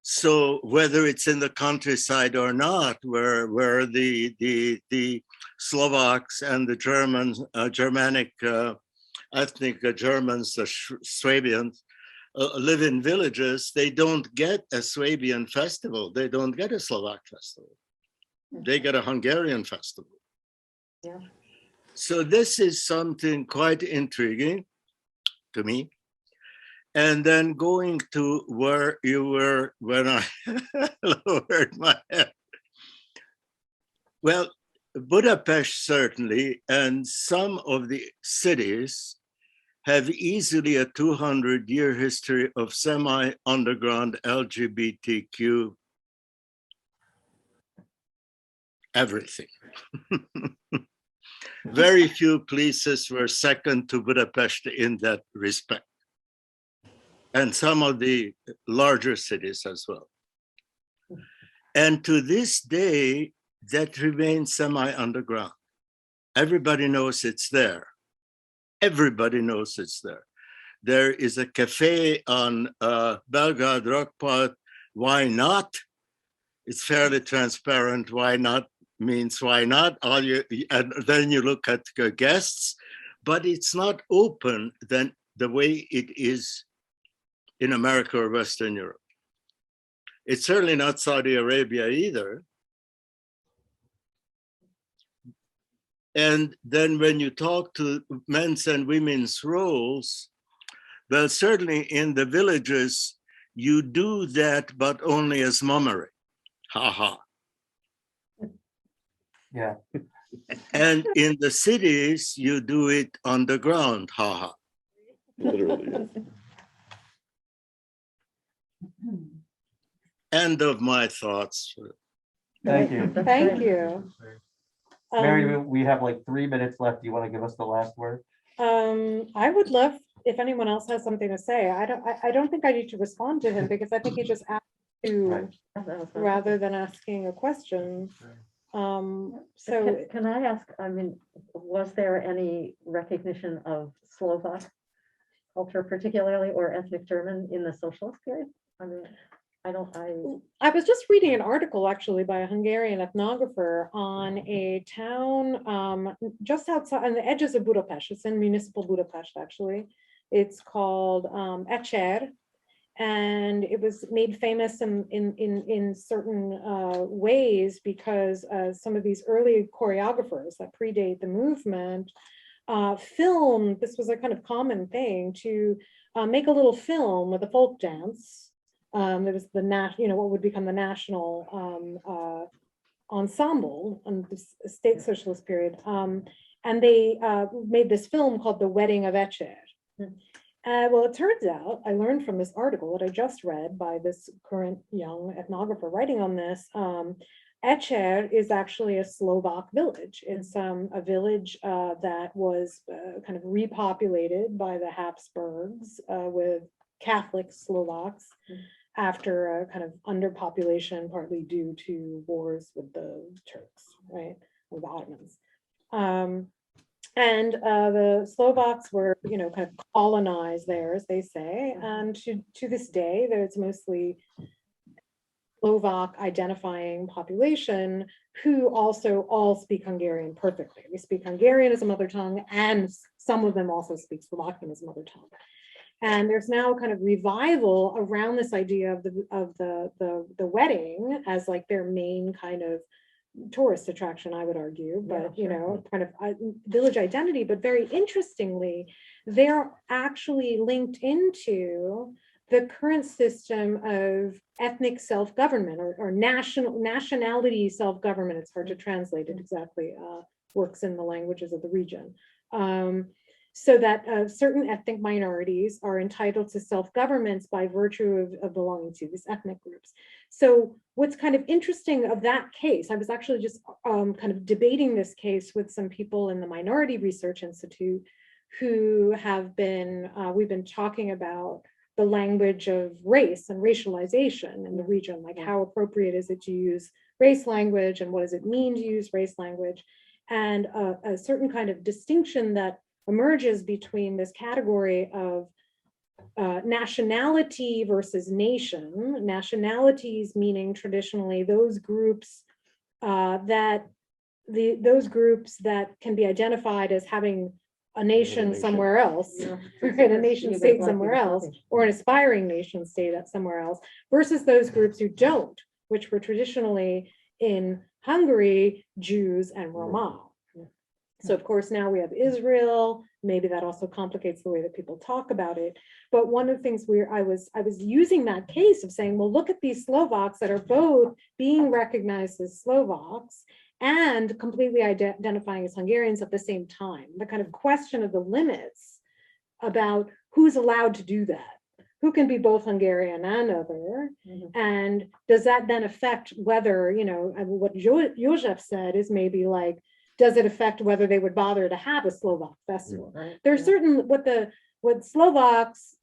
So whether it's in the countryside or not, where the Slovaks and the Germans, Germanic ethnic Germans, the Swabians, live in villages, they don't get a Swabian festival. They don't get a Slovak festival. They get a Hungarian festival. Yeah. So this is something quite intriguing to me. And then going to where you were when I lowered my head. Well, Budapest certainly, and some of the cities have easily a 200-year history of semi-underground LGBTQ everything. Very few places were second to Budapest in that respect. And some of the larger cities as well. And to this day, that remains semi-underground. Everybody knows it's there. Everybody knows it's there. There is a cafe on Belgrade Rockpart. Why not? It's fairly transparent. Why not means why not. And then you look at the guests, but it's not open then the way it is in America or Western Europe. It's certainly not Saudi Arabia either. And then when you talk to men's and women's roles, well, certainly in the villages, you do that, but only as mummery. Ha ha. Yeah. And in the cities, you do it underground. Ha ha. Literally. End of my thoughts. Thank you. Thank you. Mary, we have like 3 minutes left. Do you want to give us the last word? I would love if anyone else has something to say. I don't think I need to respond to him because I think he just asked to rather than asking a question. So Can I ask, I mean, was there any recognition of Slovak culture particularly, or ethnic German in the socialist period? I mean, I was just reading an article actually by a Hungarian ethnographer on a town just outside on the edges of Budapest. It's in municipal Budapest actually. It's called Echer, and it was made famous in certain ways because some of these early choreographers that predate the movement filmed. This was a kind of common thing to make a little film with a folk dance. There was the what would become the national ensemble in the state socialist period, and they made this film called The Wedding of Echer. Well, it turns out, I learned from this article that I just read by this current young ethnographer writing on this, Echer is actually a Slovak village. It's a village that was kind of repopulated by the Habsburgs with Catholic Slovaks after a kind of underpopulation, partly due to wars with the Turks, right, or the Ottomans. And the Slovaks were, kind of colonized there, as they say, and to this day, there's mostly Slovak identifying population who also all speak Hungarian perfectly. They speak Hungarian as a mother tongue, and some of them also speak Slovakian as a mother tongue. And there's now kind of revival around this idea of the wedding as like their main kind of tourist attraction, I would argue, but kind of village identity. But very interestingly, they're actually linked into the current system of ethnic self-government or nationality self-government. It's hard to translate it exactly, works in the languages of the region. So that certain ethnic minorities are entitled to self-governments by virtue of belonging to these ethnic groups. So what's kind of interesting of that case, I was actually just kind of debating this case with some people in the Minority Research Institute who have been, we've been talking about the language of race and racialization in the region, like how appropriate is it to use race language and what does it mean to use race language, and a certain kind of distinction that emerges between this category of nationality versus nation. Nationalities meaning traditionally those groups that can be identified as having a nation somewhere else, right, a nation state somewhere else, or an aspiring nation state somewhere else, versus those groups who don't, which were traditionally in Hungary, Jews and Roma. So of course now we have Israel. Maybe that also complicates the way that people talk about it. But one of the things I was using that case of saying, well, look at these Slovaks that are both being recognized as Slovaks and completely identifying as Hungarians at the same time. The kind of question of the limits about who's allowed to do that. Who can be both Hungarian and other? And does that then affect whether, you know, what József said is maybe like, does it affect whether they would bother to have a Slovak festival? There's certain what Slovaks,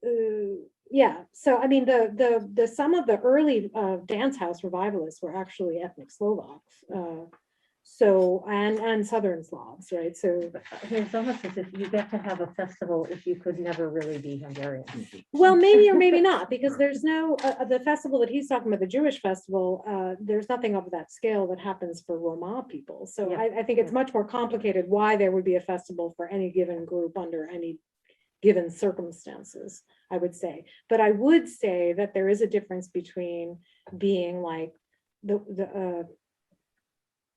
yeah. So I mean, the some of the early dance house revivalists were actually ethnic Slovaks. So and Southern Slavs, right? So It's almost as if you get to have a festival if you could never really be Hungarian. well, maybe or maybe not, because there's no the festival that he's talking about, the Jewish festival. There's nothing of that scale that happens for Roma people. So Yeah. I think it's much more complicated why there would be a festival for any given group under any given circumstances, I would say. But I would say that there is a difference between being like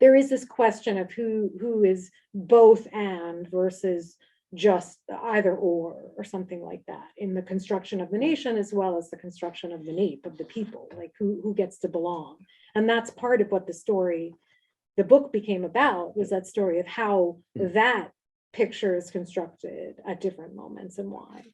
there is this question of who is both and versus just either or something like that in the construction of the nation, as well as the construction of the nape of the people, like who gets to belong. And that's part of what the book became about, was that story of how that picture is constructed at different moments and why.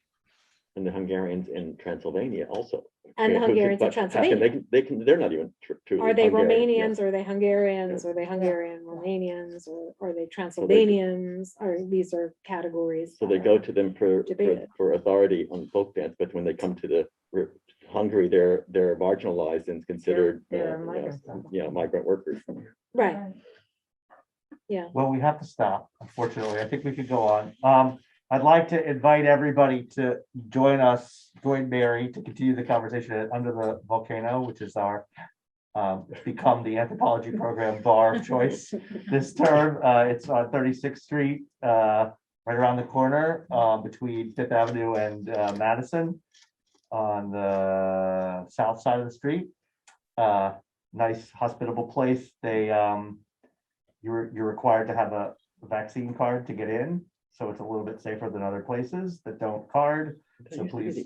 And the Hungarians in Transylvania also. And the Hungarians in Transylvania. They're not even truly Are they Hungarian, Romanians? Are they Hungarians? Are they Hungarian Romanians? Or are they Transylvanians? These are categories. So they go to them debated. for authority on folk dance, but when they come to Hungary, they're marginalized and considered migrant workers. Right. Yeah. Well, we have to stop, unfortunately. I think we could go on. I'd like to invite everybody to join Mary to continue the conversation at Under the Volcano, which is our become the anthropology program bar of choice this term. It's on 36th Street, right around the corner between Fifth Avenue and Madison on the south side of the street. Nice, hospitable place. You're required to have a vaccine card to get in. So it's a little bit safer than other places that don't card. So please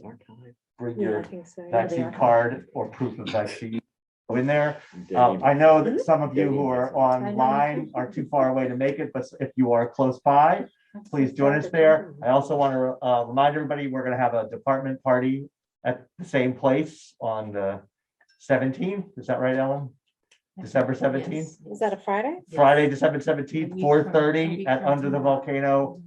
bring your vaccine card or proof of vaccine. Go in there. I know that some of you who are online are too far away to make it, but if you are close by, please join us there. I also want to remind everybody, we're going to have a department party at the same place on the 17th. Is that right, Ellen? December 17th? Is that a Friday? Friday, December 17th, 4:30 at Under the Volcano.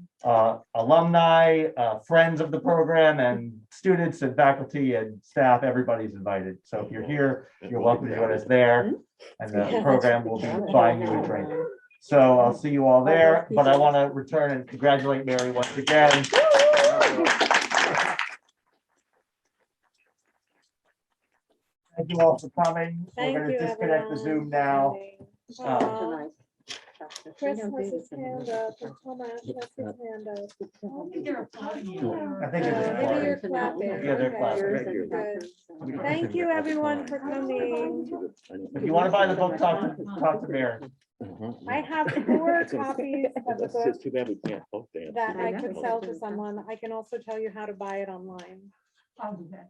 Alumni, friends of the program, and students and faculty and staff, everybody's invited. So if you're here, you're welcome to join us there, and the program will be buying you a drink. So I'll see you all there, but I want to return and congratulate Mary once again. Thank you all for coming. We're going to disconnect the Zoom now. Chris has his hand up, and Thomas has his hand up. I think they're Maybe you're clapping. Yeah, they're clapping. Good. Thank you, everyone, for coming. If you want to buy the book, talk to Mary. I have 4 copies of the book It's too bad we can't folk dance. that I could sell to someone. I can also tell you how to buy it online. I'll do that.